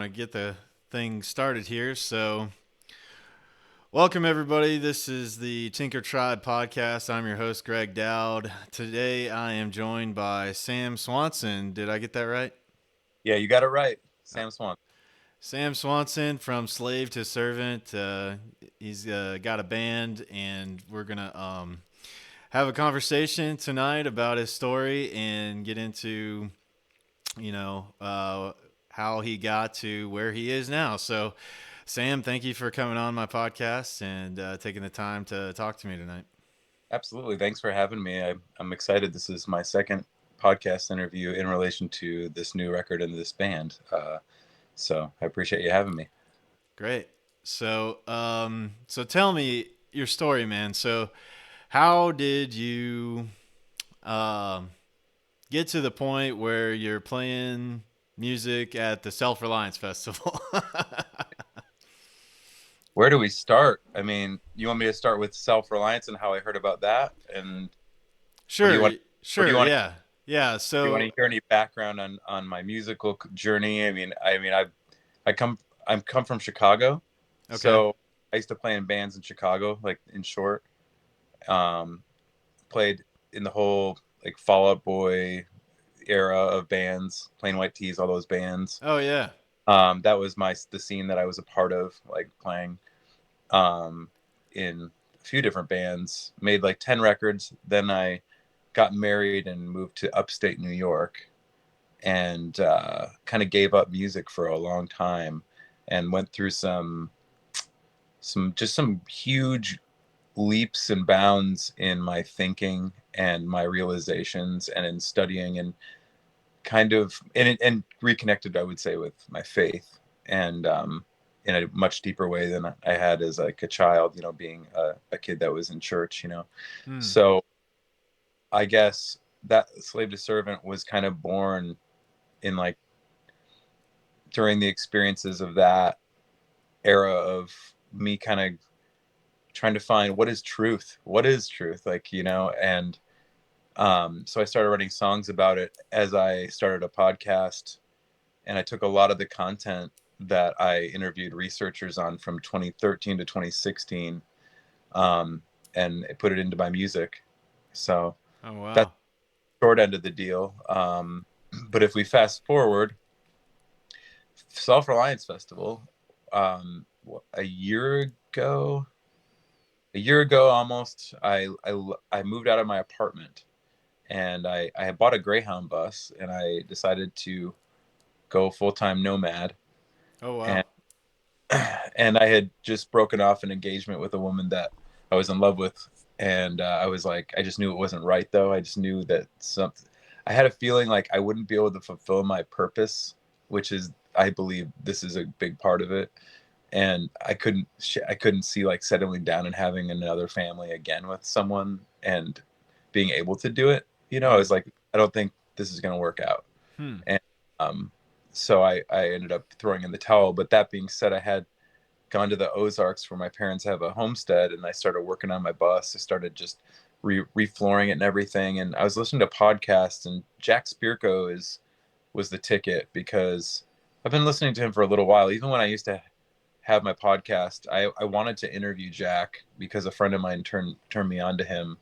To get the thing started here. So, welcome everybody. This is the Tinker Tribe podcast. I'm your host, Greg Dowd. Today I am joined by Sam Swanson. Did I get that right? Yeah, you got it right. Uh, Sam Swanson. Sam Swanson from Slave to Servant. He's got a band, and we're going to have a conversation tonight about his story and get into, you know, how he got to where he is now. So, Sam, thank you for coming on my podcast and taking the time to talk to me tonight. Absolutely. Thanks for having me. I'm excited. This is my second podcast interview in relation to this new record and this band. So I appreciate you having me. Great. So tell me your story, man. So, how did you um, get to the point where you're playing music at the Self Reliance Festival? Where do we start? I mean, you want me to start with Self Reliance and how I heard about that, and or do you Sure, want, or do you sure, want, yeah, yeah. do you want So, to hear any background on my musical journey? I come I'm come from Chicago, okay, so I used to play in bands in Chicago, like in short. Um, Played in the whole like Fall Out Boy era of bands, Plain White Tees, all those bands. oh yeah, That was the scene that I was a part of, like playing um, in a few different bands. Made like 10 records. Then I got married and moved to upstate New York, and kind of gave up music for a long time, and went through some huge leaps and bounds in my thinking and my realizations and in studying and and reconnected, I would say, with my faith, and in a much deeper way than I had as like a child, being a kid that was in church. hmm. So I guess that Slave to Servant was kind of born in like during the experiences of that era of me kind of trying to find what is truth, like, and so I started writing songs about it as I started a podcast, and I took a lot of the content that I interviewed researchers on from 2013 to 2016, and put it into my music. So Oh that's wow, the short end of the deal. But if we fast forward, Self Reliance Festival, um, a year ago, almost, I moved out of my apartment, and I had bought a Greyhound bus, and I decided to go full time nomad. oh wow, And and I had just broken off an engagement with a woman that I was in love with, and I was like, I just knew it wasn't right, though. I just knew that something. I had a feeling like I wouldn't be able to fulfill my purpose, which is, I believe, this is a big part of it. And I couldn't see like settling down and having another family again with someone and being able to do it. I hmm, was like, I don't think this is going to work out. hmm. And so I ended up throwing in the towel. But that being said, I had gone to the Ozarks where my parents have a homestead, and I started working on my bus. I started just reflooring it and everything. And I was listening to podcasts, and Jack Spirko was the ticket, because I've been listening to him for a little while. Even when I used to have my podcast, I wanted to interview Jack because a friend of mine turned me on to him,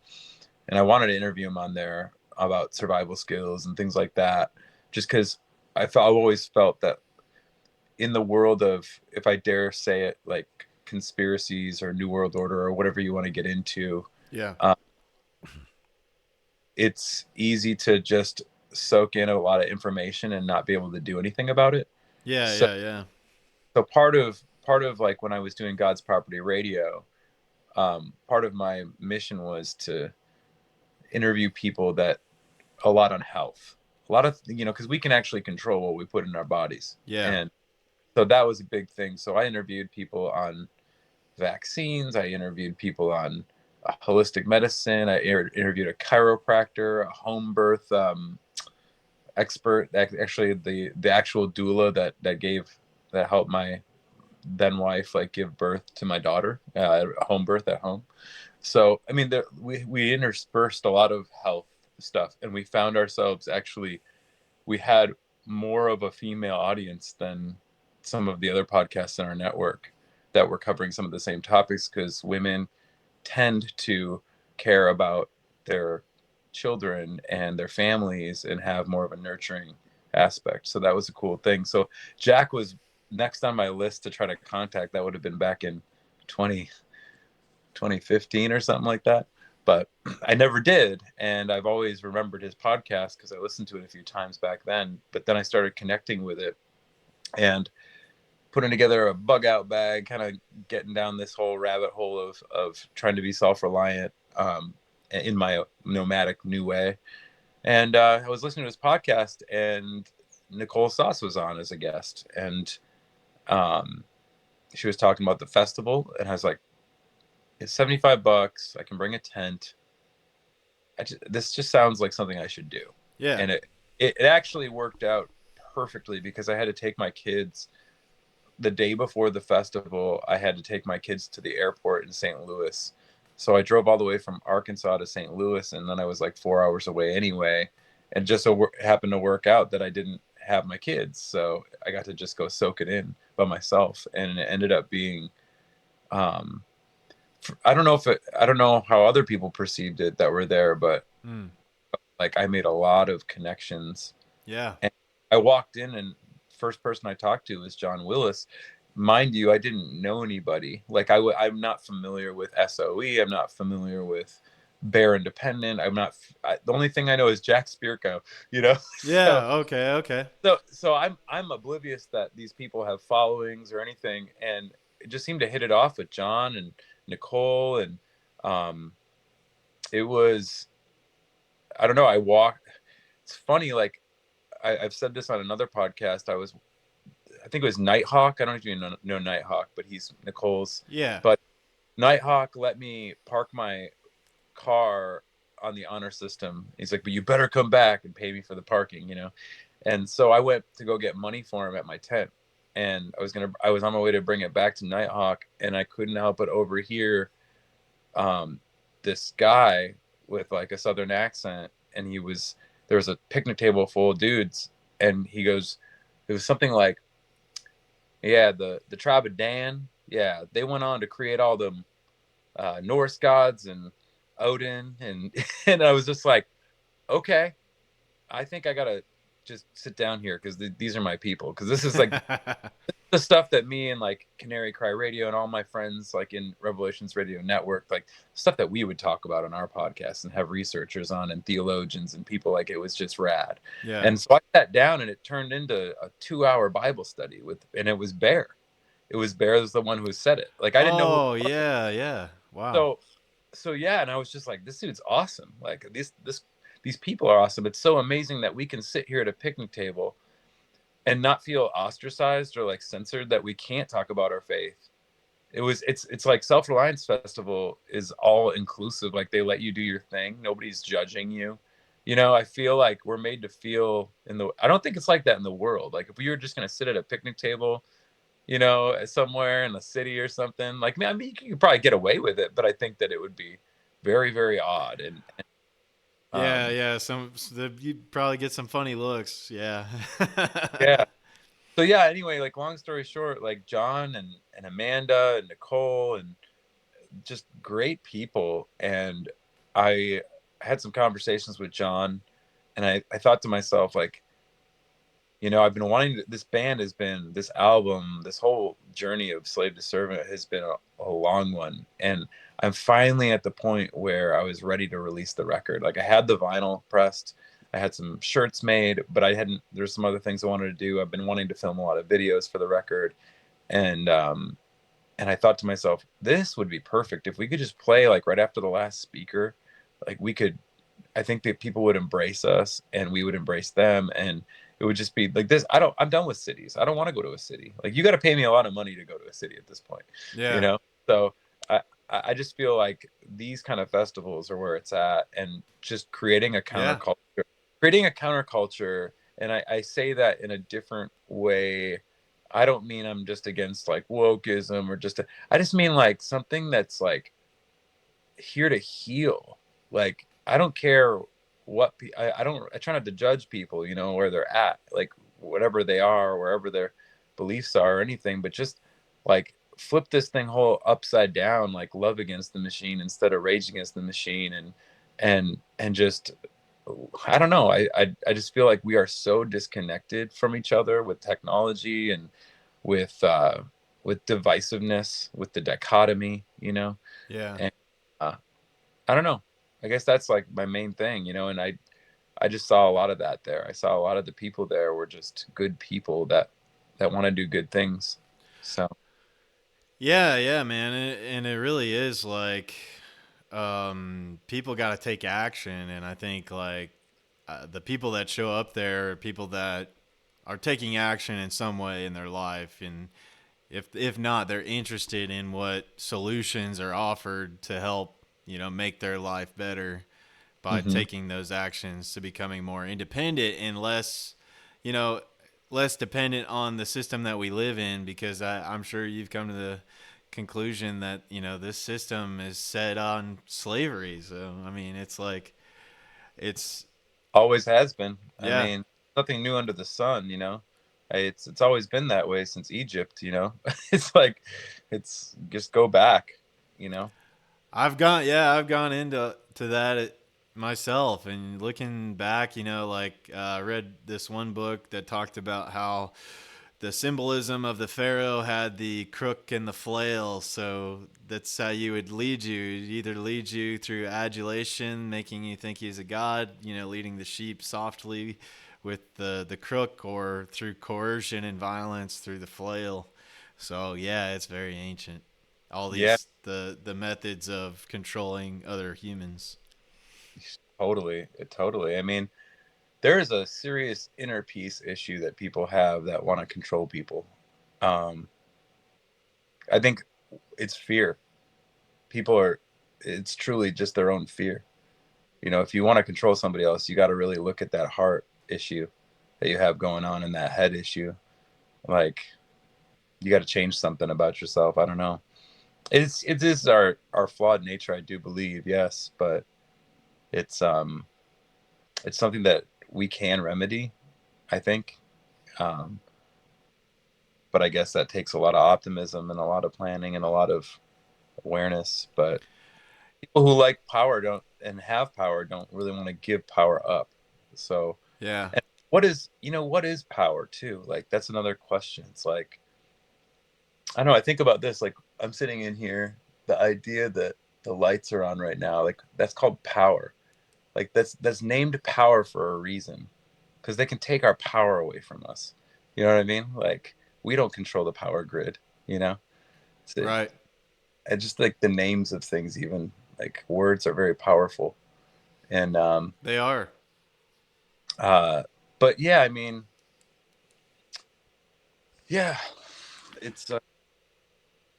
and I wanted to interview him on there about survival skills and things like that. Just because I've always felt that in the world of, if I dare say it, like conspiracies or New World Order or whatever you want to get into, Yeah, uh, it's easy to just soak in a lot of information and not be able to do anything about it. yeah, So, yeah, yeah. part of like when I was doing God's Property Radio, part of my mission was to interview people that a lot on health, a lot of because we can actually control what we put in our bodies, Yeah. and so that was a big thing. So I interviewed people on vaccines. I interviewed people on holistic medicine. I interviewed a chiropractor, a home birth expert. Actually, the actual doula that helped my then wife like give birth to my daughter, home birth at home. So I mean, we interspersed a lot of health stuff, and we found ourselves actually we had more of a female audience than some of the other podcasts in our network that were covering some of the same topics, because women tend to care about their children and their families and have more of a nurturing aspect. So that was a cool thing. So Jack was next on my list to try to contact. That would have been back in 2015 or something like that. But I never did. And I've always remembered his podcast because I listened to it a few times back then. But then I started connecting with it and putting together a bug out bag, kind of getting down this whole rabbit hole of trying to be self-reliant in my nomadic new way. And I was listening to his podcast, and Nicole Sauce was on as a guest. And um, she was talking about the festival, and I was like, it's $75. I can bring a tent. This just sounds like something I should do. Yeah. And it actually worked out perfectly, because I had to take my kids the day before the festival. I had to take my kids to the airport in St. Louis. So I drove all the way from Arkansas to St. Louis, and then I was like 4 hours away anyway. And just so happened to work out that I didn't have my kids. So I got to just go soak it in by myself. And it ended up being, um, I don't know how other people perceived it that were there, but Mm. like I made a lot of connections. Yeah. And I walked in, and first person I talked to was John Willis. Mind you, I didn't know anybody. Like I'm not familiar with SOE. I'm not familiar with Bear Independent. The only thing I know is Jack Spirko, you know? So, Yeah. Okay. Okay. so I'm oblivious that these people have followings or anything. And it just seemed to hit it off with John and Nicole. And um, it was, I don't know. It's funny. Like I've said this on another podcast. I think it was Nighthawk. I don't know if you know Nighthawk, but he's Nicole's. Yeah. But Nighthawk let me park my car on the honor system. He's like, but you better come back and pay me for the parking, you know? And so I went to go get money for him at my tent. And I was on my way to bring it back to Nighthawk, and I couldn't help but overhear um, this guy with like a Southern accent. And there was a picnic table full of dudes. And he goes, it was something like, yeah, the tribe of Dan, yeah, they went on to create all them Norse gods and Odin, and and I was just like, okay, I think I gotta just sit down here, because these are my people, because this is like the stuff that me and like Canary Cry Radio and all my friends like in Revelations Radio Network, like stuff that we would talk about on our podcast and have researchers on and theologians and people. Like, it was just rad. Yeah. And so I sat down, and it turned into a 2-hour Bible study and it was Bear. It was Bear was the one who said it. Like, I didn't know who Oh, it was. yeah. Yeah. Wow. So yeah, and I was just like, this dude's awesome. Like, these people are awesome. It's so amazing that we can sit here at a picnic table and not feel ostracized or like censored that we can't talk about our faith. It's like Self Reliance Festival is all inclusive. Like, they let you do your thing. Nobody's judging you. You know, I feel like we're made to feel I don't think it's like that in the world. Like, if we were just going to sit at a picnic table, you know, somewhere in the city or something, like, man, I mean, you could probably get away with it, but I think that it would be very, very odd. And Yeah. um, Yeah. You'd probably get some funny looks. Yeah. yeah. So yeah, anyway, like, long story short, like John and Amanda and Nicole and just great people. And I had some conversations with John, and I thought to myself, like, you know, I've been this album, this whole journey of Slave to Servant has been a long one. And I'm finally at the point where I was ready to release the record. Like, I had the vinyl pressed, I had some shirts made, but there's some other things I wanted to do. I've been wanting to film a lot of videos for the record. And I thought to myself, this would be perfect if we could just play like right after the last speaker. Like, I think that people would embrace us and we would embrace them. And it would just be like this. I'm done with cities. I don't want to go to a city. Like, you got to pay me a lot of money to go to a city at this point, you Yeah. know? So I, I just feel like these kind of festivals are where it's at, and just Yeah. creating a counterculture. And I say that in a different way. I don't mean I'm just against like wokeism I just mean like something that's like here to heal. Like, I don't care I try not to judge people, you know, where they're at, like whatever they are, wherever they're beliefs are or anything, but just like flip this thing whole upside down, like love against the machine instead of rage against the machine, and just I don't know. I just feel like we are so disconnected from each other with technology and with uh with divisiveness, with the dichotomy, Yeah. and uh, I don't know. I guess that's like my main thing, and I just saw a lot of that there. I saw a lot of the people there were just good people that want to do good things. So, Yeah, yeah, man, and it really is like people got to take action, and I think like the people that show up there are people that are taking action in some way in their life, and if not, they're interested in what solutions are offered to help make their life better by hmm taking those actions to becoming more independent and less, you know, less dependent on the system that we live in. Because I'm sure you've come to the conclusion that this system is set on slavery. So I mean, it's like it's always has been. I yeah. mean, nothing new under the sun. It's always been that way since Egypt. It's like it's just go back. I've gone into that myself, and looking back, like I read this one book that talked about how the symbolism of the pharaoh had the crook and the flail. So that's how you would lead you. It'd either lead you through adulation, making you think he's a god, leading the sheep softly with the crook, or through coercion and violence through the flail. So yeah, it's very ancient. All Yeah, these the methods of controlling other humans. totally. Totally. I mean, there is a serious inner peace issue that people have that want to control people. Um, I think it's fear. People are, it's truly just their own fear. If you want to control somebody else, you got to really look at that heart issue that you have going on and that head issue. Like, you got to change something about yourself. I don't know. It is our flawed nature, I do believe, yes, but it's it's something that we can remedy, I think. Um, but I guess that takes a lot of optimism and a lot of planning and a lot of awareness. But people who like power don't and have power don't really want to give power up. So, Yeah, and what is power too? Like that's another question. It's like I don't know. I think about this. Like I'm sitting in here, the idea that the lights are on right now, like that's called power. Like that's named power for a reason, because they can take our power away from us. You know what I mean? Like we don't control the power grid. You know, so, right. and just like the names of things, even like words are very powerful. And They are. uh, but yeah, I mean, yeah, it's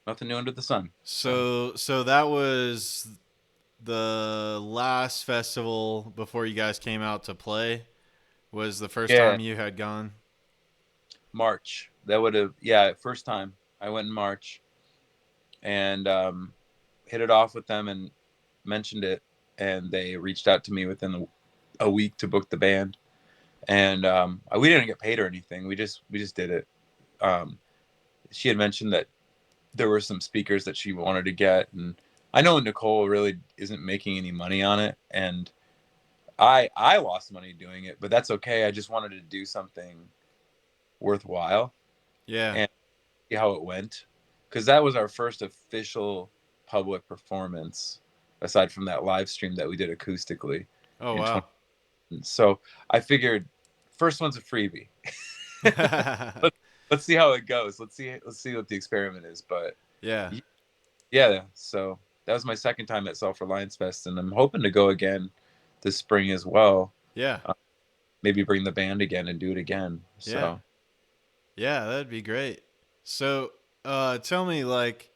nothing new under the sun. So So that was the last festival before you guys came out to play. Was the first yeah, time you had gone? March. That would have yeah, first time I went in March and hit it off with them and mentioned it, and they reached out to me within a week to book the band, and we didn't get paid or anything. We just did it. Um, she had mentioned that there were some speakers that she wanted to get, and I know Nicole really isn't making any money on it, and I lost money doing it, but that's okay. I just wanted to do something worthwhile Yeah. and see how it went, because that was our first official public performance aside from that live stream that we did acoustically Oh in wow. 20. So I figured first one's a freebie. Let, let's see how it goes. Let's see what the experiment is. But Yeah. yeah, so that was my second time at Self Reliance Fest, and I'm hoping to go again this spring as well. Yeah. Uh, Maybe bring the band again and do it again. Yeah. So Yeah, that'd be great. So, tell me, like,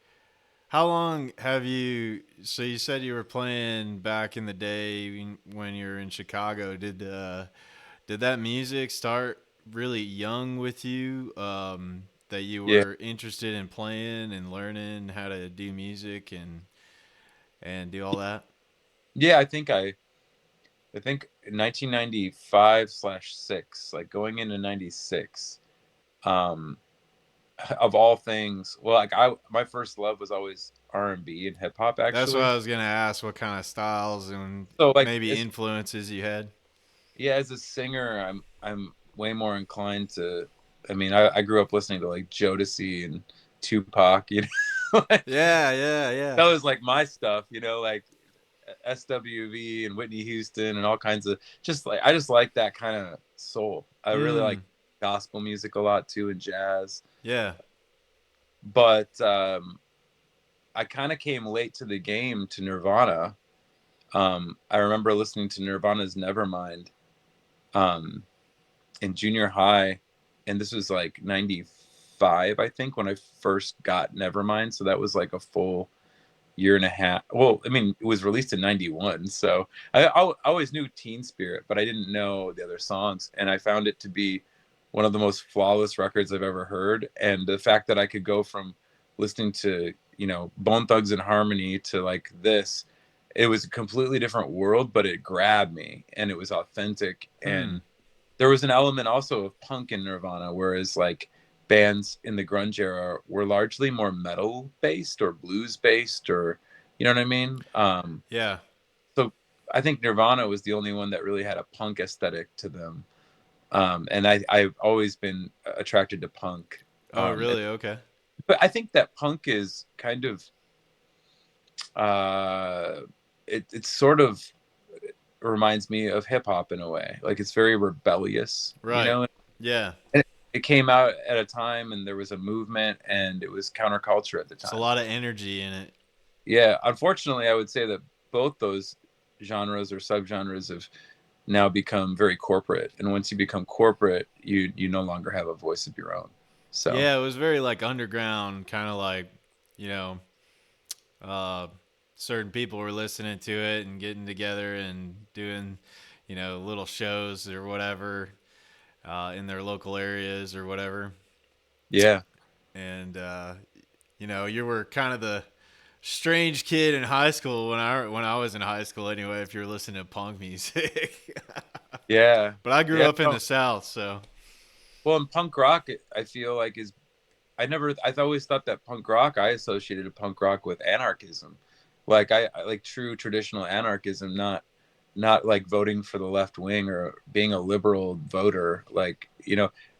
how long have you? So you said you were playing back in the day when you were in Chicago. Did that music start really young with you? That you yeah, were interested in playing and learning how to do music and do all that. yeah. I think 1995/6, like going into 96. Um, of all things, well, like my first love was always R&B and hip hop, That's what actually. I was gonna ask. What kind of styles and So like, maybe influences you had? yeah, as a singer, I'm way more inclined to. I mean, I grew up listening to like Jodeci and Tupac. Like, Yeah, yeah, yeah. that was like my stuff. Like SWV and Whitney Houston and all kinds of, just like, I just like that kind of soul. I really like Mm. gospel music a lot too, and jazz. Yeah. But I kind of came late to the game to Nirvana. I remember listening to Nirvana's Nevermind um, in junior high, and this was like '95, I think, when I first got Nevermind. So that was like a full year and a half. Well, I mean, it was released in '91, so I always knew Teen Spirit, but I didn't know the other songs, and I found it to be one of the most flawless records I've ever heard. And the fact that I could go from listening to Bone Thugs and Harmony to like this, it was a completely different world, but it grabbed me and it was authentic. Hmm. And there was an element also of punk in Nirvana, whereas like bands in the grunge era were largely more metal based or blues based, or you know what I mean. Yeah. So I think Nirvana was the only one that really had a punk aesthetic to them. And I've always been attracted to punk. Oh, really? Okay. But I think that punk is kind of uh, it's sort of reminds me of hip hop in a way. Like it's very rebellious, Right. Yeah. And it came out at a time and there was a movement and it was counterculture at the It's a time. lot of energy in it. Yeah, unfortunately, I would say that both those genres or subgenres have now become very corporate. And once you become corporate, you no longer have a voice of your own. So Yeah, it was very like underground, kind of like, you know, uh, certain people were listening to it and getting together and doing, little shows or whatever in their local areas or whatever. yeah, And you were kind of the strange kid in high school when I was in high school anyway. If you're listening to punk music, yeah, but I grew yeah. up in No. the South, so Well, in punk rock, I feel like is I've always thought that punk rock, I associated punk rock with anarchism, like I like true traditional anarchism, not like voting for the left wing or being a liberal voter. Like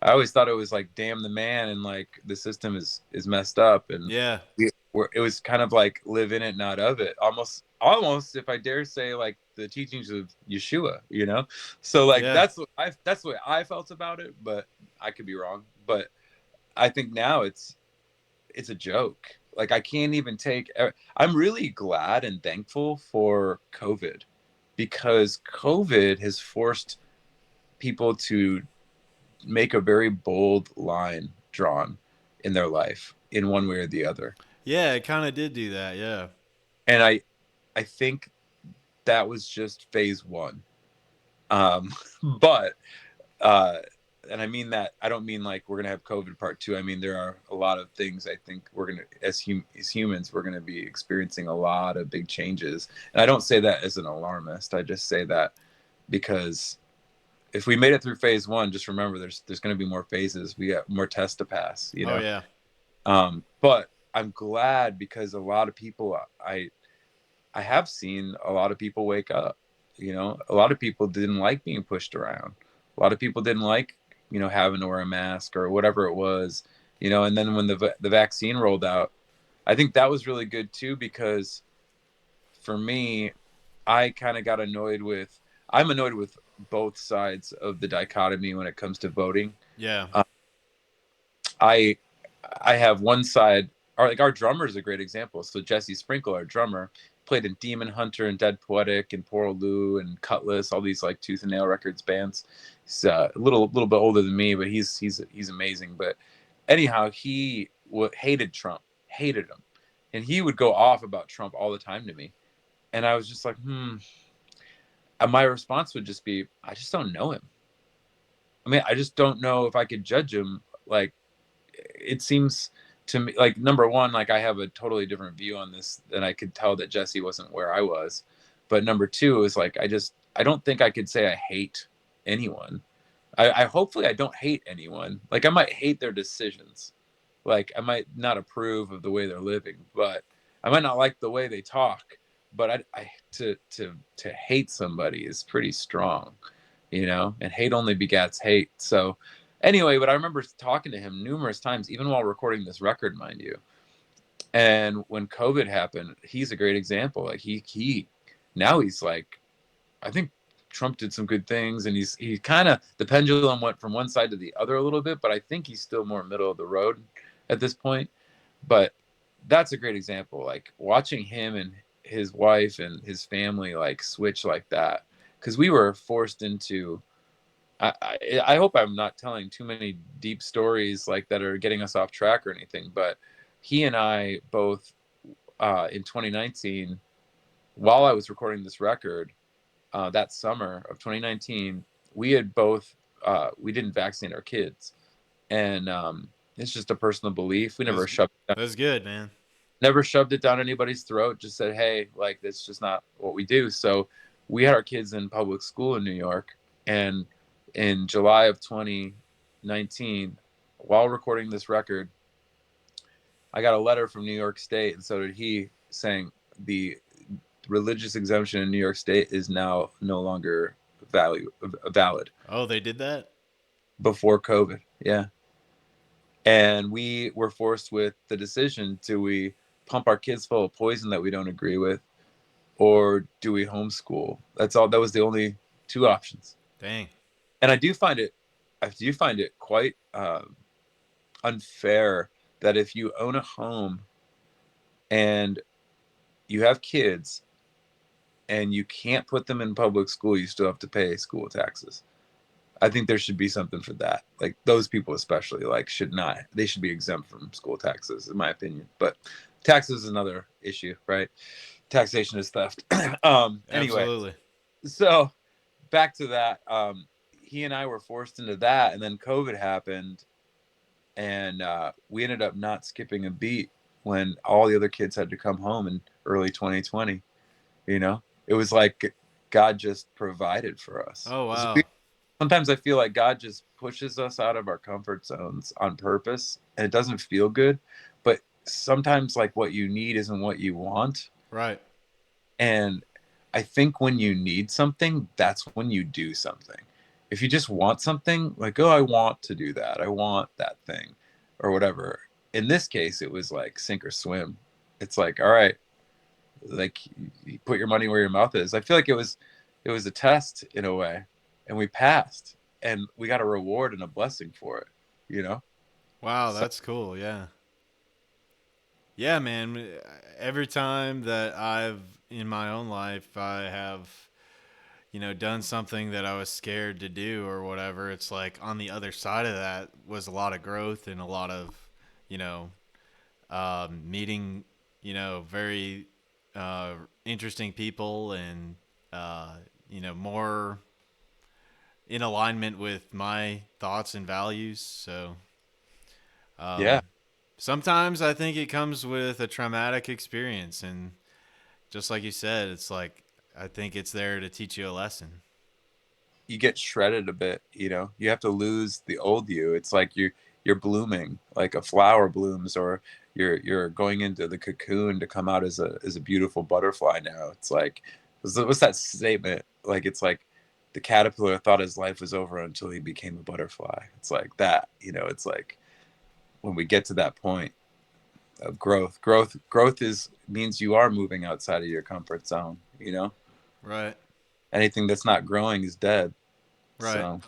I always thought it was like damn the man and like the system is messed up, and yeah, it was kind of like live in it, not of it. Almost, if I dare say, like the teachings of Yeshua. So like yeah, that's what I felt about it, but I could be wrong. But I think now it's a joke. Like I can't even take. I'm really glad and thankful for COVID, because COVID has forced people to make a very bold line drawn in their life in one way or the other. yeah. It kind of did do that. Yeah, And I think that was just phase one. Um, but uh, and I mean that, I don't mean like we're gonna have COVID part two. I mean there are a lot of things I think we're gonna, as humans, we're gonna be experiencing a lot of big changes. And I don't say that as an alarmist. I just say that because if we made it through phase one, just remember there's gonna be more phases. We got more tests to pass. oh yeah, But I'm glad because a lot of people, I have seen a lot of people wake up. A lot of people didn't like being pushed around. A lot of people didn't like, having to wear a mask or whatever it was. And then when the vaccine rolled out, I think that was really good too, because for me, I kind of got annoyed with. I'm annoyed with both sides of the dichotomy when it comes to voting. yeah, Uh, I I have one side, our drummer is a great example. So Jesse Sprinkle, our drummer, played in Demon Hunter and Dead Poetic and Poor Lou and Cutlass, all these like Tooth and Nail Records bands. He's a little bit older than me, but he's amazing. But anyhow, he hated Trump, hated him, and he would go off about Trump all the time to me. And I was just like, And my response would just be, I just don't know him. I mean, I just don't know if I could judge him. Like, it seems to me like, number one, like I have a totally different view on this, than I could tell that Jesse wasn't where I was. But number two is like, I don't think I could say I hate anyone. I hopefully I don't hate anyone. Like I might hate their decisions, Like I might not approve of the way they're living, but I might not like the way they talk. But to hate somebody is pretty strong, you know, and hate only begats hate. So anyway, but I remember talking to him numerous times, even while recording this record, mind you. And when COVID happened, he's a great example. Like he now he's like, I think Trump did some good things, and he kind of, the pendulum went from one side to the other a little bit, but I think he's still more middle of the road at this point. But that's a great example. Like watching him and his wife and his family like switch like that, because we were forced into. I hope I'm not telling too many deep stories like that are getting us off track or anything, but he and I both in 2019, while I was recording this record, that summer of 2019, we had both we didn't vaccinate our kids, and it's just a personal belief. We That's that's good, man. never shoved it down anybody's throat. Just said, hey, like that's just not what we do. So we had our kids in public school in New York, and in July of 2019, while recording this record, I got a letter from New York State, and so did he, saying the religious exemption in New York State is now no longer valid. Oh, they did that? Before COVID. Yeah. And we were forced with the decision, do we pump our kids full of poison that we don't agree with, or do we homeschool? That's all. That was the only two options. Dang. And I do find it quite unfair that if you own a home and you have kids and you can't put them in public school, you still have to pay school taxes. I think there should be something for that. Like those people especially, like should not. They should be exempt from school taxes, in my opinion. But taxes is another issue, right? Taxation is theft. Anyway, Absolutely. so back to that. He and I were forced into that, and then COVID happened, and we ended up not skipping a beat when all the other kids had to come home in early 2020. You know, it was like God just provided for us. Oh, wow. Sometimes I feel like God just pushes us out of our comfort zones on purpose, and it doesn't feel good. But sometimes, like, what you need isn't what you want. Right. And I think when you need something, that's when you do something. If you just want something, like, oh, I want to do that, I want that thing, or whatever. In this case, it was like sink or swim. It's like, all right, like you put your money where your mouth is. I feel like it was a test in a way, and we passed, and we got a reward and a blessing for it. You know. Wow, So that's cool. Yeah. Yeah, man. Every time that I've in my own life I have, done something that I was scared to do or whatever, it's like on the other side of that was a lot of growth and a lot of, you know, meeting, very interesting people and, more in alignment with my thoughts and values. So, yeah, um, sometimes I think it comes with a traumatic experience. And just like you said, it's like, I think it's there to teach you a lesson. you get shredded a bit. You know, you have to lose the old you. It's like you're blooming like a flower blooms, or you're going into the cocoon to come out as a beautiful butterfly. Now it's like, what's that statement? Like it's like the caterpillar thought his life was over until he became a butterfly. It's like that. You know, it's like when we get to that point of growth is means you are moving outside of your comfort zone. You know, Right. anything that's not growing is dead. Right. So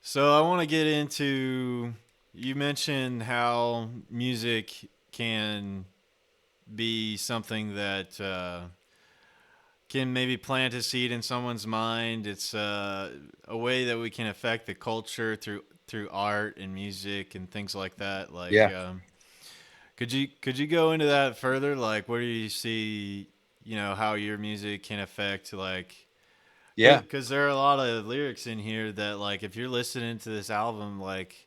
So I want to get into, you mentioned how music can be something that can maybe plant a seed in someone's mind. It's a way that we can affect the culture through art and music and things like that. Like, yeah, could you go into that further? Like, where do you see, how your music can affect, like, yeah, because there are a lot of lyrics in here that, like, if you're listening to this album, like,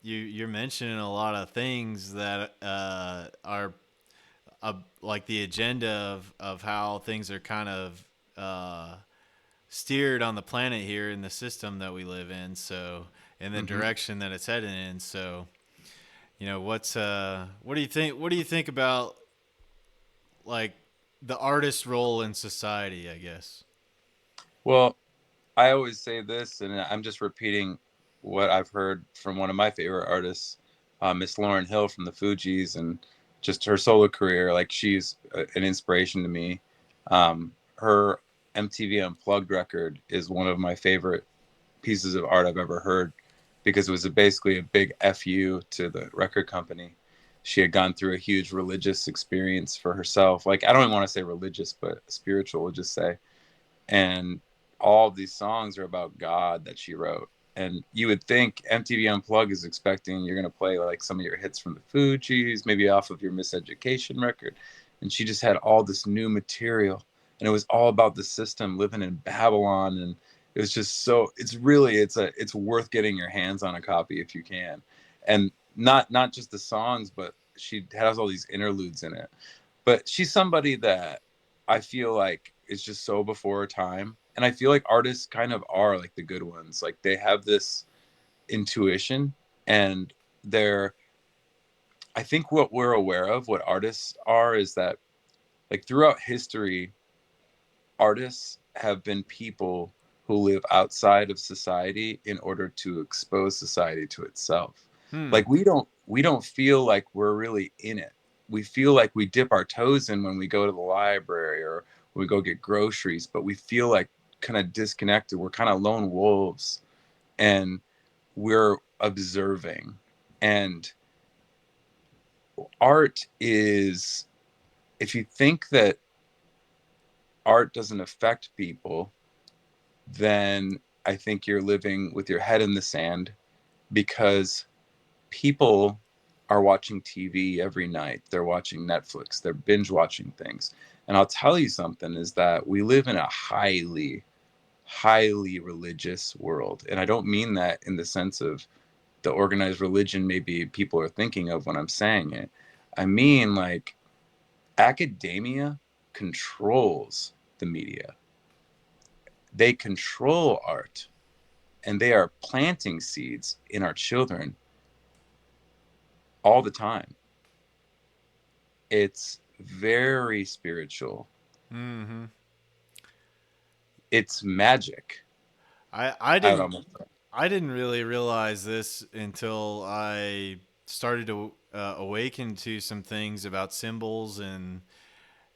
you're mentioning a lot of things that are like the agenda of how things are kind of steered on the planet here in the system that we live in. So, in the hmm direction that it's headed in. So, what do you think? What do you think about like the artist role in society? I guess. Well, I always say this, and I'm just repeating what I've heard from one of my favorite artists, Miss Lauryn Hill from the Fugees, and just her solo career. Like she's an inspiration to me. Her MTV Unplugged record is one of my favorite pieces of art I've ever heard because it was basically a big fu to the record company. She had gone through a huge religious experience for herself. Like I don't even want to say religious, but spiritual, we'll just say. And all of these songs are about God that she wrote. And you would think MTV Unplugged is expecting you're going to play like some of your hits from the Fugees, maybe off of your Miseducation record. And she just had all this new material. And it was all about the system living in Babylon. And it was just so it's worth getting your hands on a copy if you can. And not just the songs, but she has all these interludes in it. But she's somebody that I feel like is just so before her time. And I feel like artists kind of are like the good ones. Like they have this intuition and they're I think what we're aware of, what artists are, is that like throughout history, artists have been people who live outside of society in order to expose society to itself. Hmm. Like we don't feel like we're really in it. We feel like we dip our toes in when we go to the library or we go get groceries, but we feel like kind of disconnected. We're kind of lone wolves and we're observing. And art is, if you think that art doesn't affect people, then I think you're living with your head in the sand because people are watching TV every night. They're watching Netflix. They're binge watching things. And I'll tell you something is that we live in a highly religious world. And I don't mean that in the sense of the organized religion maybe people are thinking of when I'm saying it. I mean, like, academia controls the media, they control art, and they are planting seeds in our children all the time. It's very spiritual. Mm-hmm. It's magic. I I would didn't almost say. I didn't really realize this until I started to awaken to some things about symbols and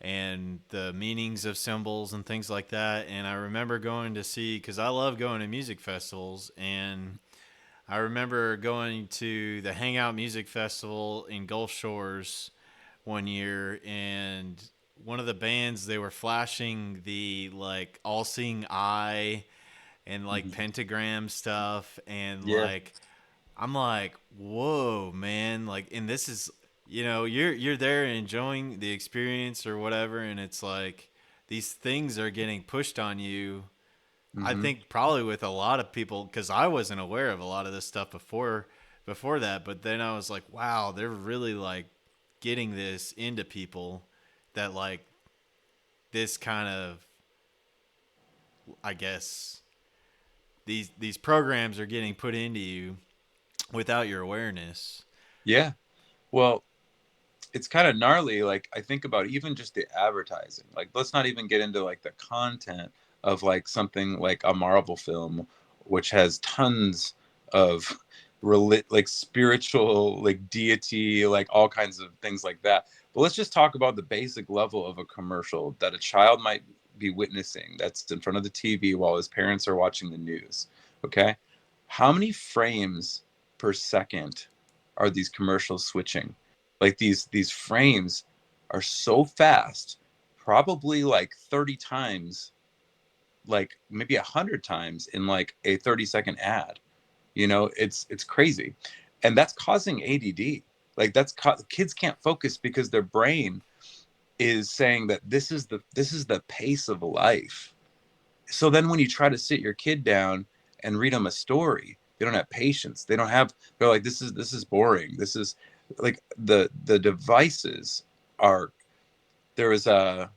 the meanings of symbols and things like that. And I remember going to see, because I love going to music festivals, and I remember going to the Hangout Music Festival in Gulf Shores one year, and one of the bands, they were flashing the like all-seeing eye and like Mhm. pentagram stuff, and Yeah. like I'm like, whoa, man! Like, and this is, you're there enjoying the experience or whatever, and it's like these things are getting pushed on you. I Hmm. think probably with a lot of people, because I wasn't aware of a lot of this stuff before that, but then I was like, wow, they're really like getting this into people, that like this kind of, I guess, these programs are getting put into you without your awareness. Yeah. Well, it's kind of gnarly. Like I think about even just the advertising. Like let's not even get into like the content of like something like a Marvel film, which has tons of like spiritual, like deity, like all kinds of things like that. But let's just talk about the basic level of a commercial that a child might be witnessing that's in front of the TV while his parents are watching the news. Okay. How many frames per second are these commercials switching? Like these frames are so fast, probably like 30 times, like maybe 100 times in like a 30-second ad. It's crazy. And that's causing ADD. Like kids can't focus because their brain is saying that this is the pace of life. So then when you try to sit your kid down and read them a story, they don't have patience. They're like, this is boring. This is like the devices are. There was a,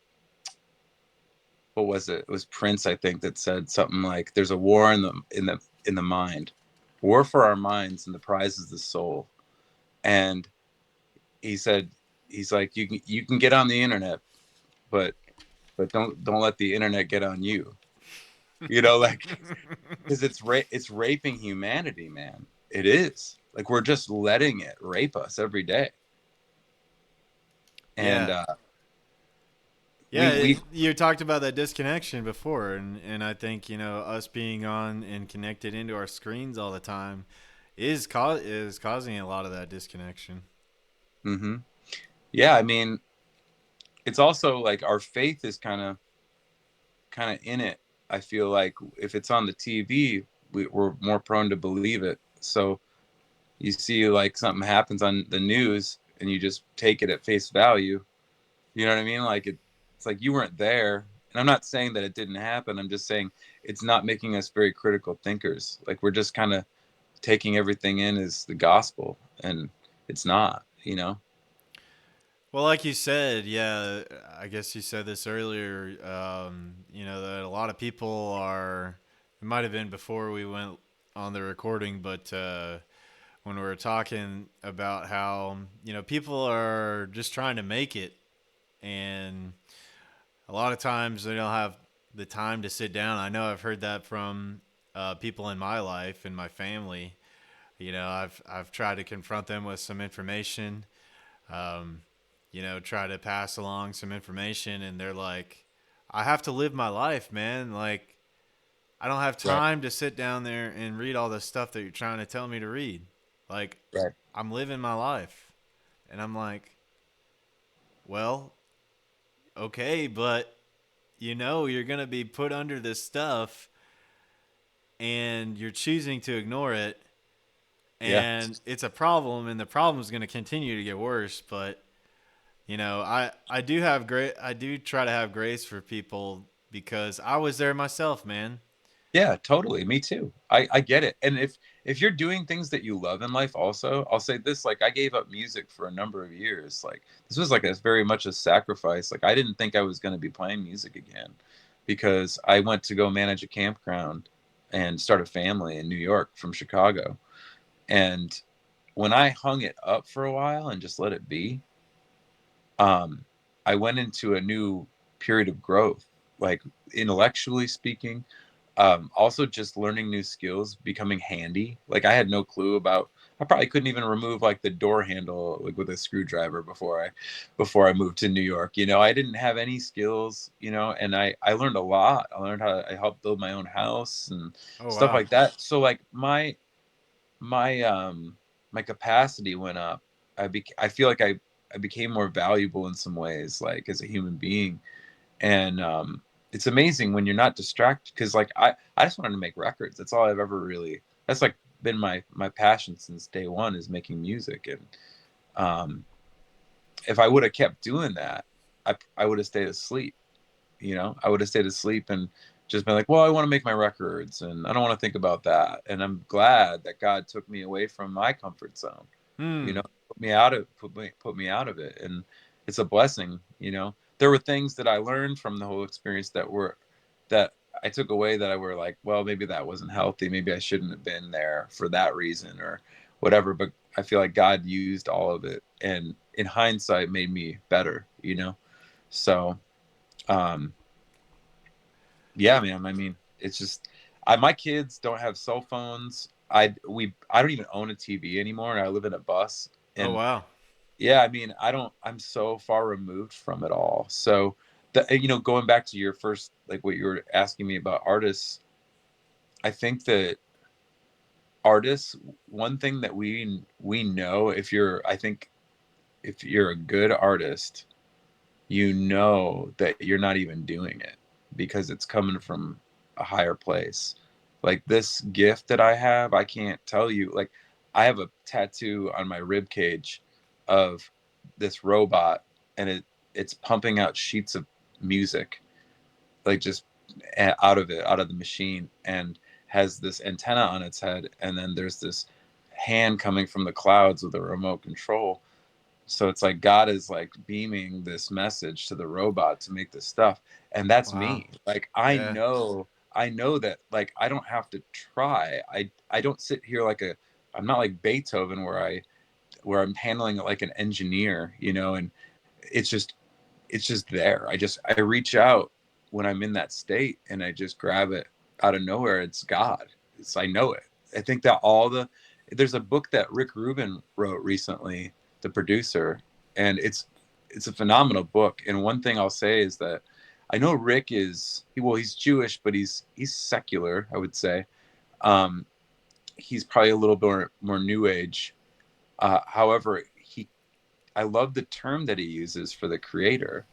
what was it? It was Prince, I think, that said something like, there's a war in the mind. War for our minds, and the prize is the soul. And he said, he's like, you can get on the internet, but don't let the internet get on you. You know, like, because it's raping humanity, man. It is. Like, we're just letting it rape us every day. And Yeah. we Yeah, we you talked about that disconnection before, and I think us being on and connected into our screens all the time is causing a lot of that disconnection. hmm yeah, I mean, it's also like our faith is kind of in it. I feel like if it's on the TV, we're more prone to believe it. So you see like something happens on the news and you just take it at face value. You know what I mean? Like it's like you weren't there. And I'm not saying that it didn't happen. I'm just saying it's not making us very critical thinkers. Like we're just kind of taking everything in as the gospel, and it's not, you know? Well, like you said, yeah, I guess you said this earlier. That a lot of people are. It might have been before we went on the recording, but when we were talking about how people are just trying to make it, and a lot of times they don't have the time to sit down. I know I've heard that from people in my life and my family. I've tried to confront them with some information, um, try to pass along some information, and they're like, "I have to live my life, man. Like, I don't have Right. time to sit down there and read all the stuff that you're trying to tell me to read. Like, Right. I'm living my life." And I'm like, "Well, okay, but you're going to be put under this stuff and you're choosing to ignore it, Yeah. and it's a problem, and the problem is going to continue to get worse. But I do have great I do try to have grace for people because I was there myself, man. Yeah, totally. Me too. I get it. And if you're doing things that you love in life also, I'll say this, like I gave up music for a number of years. Like this was like a very much a sacrifice. Like I didn't think I was going to be playing music again because I went to go manage a campground and start a family in New York from Chicago. And when I hung it up for a while and just let it be, um I went into a new period of growth, like intellectually speaking, also just learning new skills, becoming handy. Like I had no clue about. I probably couldn't even remove like the door handle like with a screwdriver before I moved to New York. You know, I didn't have any skills. You know, and I learned a lot. I learned how I helped build my own house and Oh stuff wow. like that. So like my my capacity went up. I feel like I became more valuable in some ways, like as a human being. And it's amazing when you're not distracted because like I just wanted to make records. That's all I've ever really. That's like been my passion since day one is making music. And um, if I would have kept doing that, I would have stayed asleep. You know, I would have stayed asleep and just been like, well, I want to make my records and I don't want to think about that. And I'm glad that God took me away from my comfort zone. You know, Hmm. put me out of it, and it's a blessing. You know, there were things that I learned from the whole experience that I took away that I were like, well, maybe that wasn't healthy. Maybe I shouldn't have been there for that reason or whatever. But I feel like God used all of it, and in hindsight, made me better. You know, so um, yeah, man. I mean, it's just my kids don't have cell phones. I don't even own a TV anymore, and I live in a bus. Oh And wow. yeah, I mean, I'm so far removed from it all. So going back to your first, like what you were asking me about artists, I think that artists, one thing that we know, I think if you're a good artist, you know that you're not even doing it because it's coming from a higher place. Like this gift that I have, I can't tell you. Like I have a tattoo on my rib cage of this robot, and it's pumping out sheets of music, like just out of the machine, and has this antenna on its head, and then there's this hand coming from the clouds with a remote control. So it's like God is like beaming this message to the robot to make this stuff. And that's Wow. me. Like Yeah. I know that like I don't have to try. I don't sit here like I'm not like Beethoven where where I'm handling it like an engineer, and it's just it's just there. I reach out when I'm in that state and I just grab it out of nowhere. It's God. I know it. I think that there's a book that Rick Rubin wrote recently, the producer, and it's a phenomenal book. And one thing I'll say is that I know Rick he's Jewish, but he's secular, I would say. Um, he's probably a little bit more new age. However, I love the term that he uses for the creator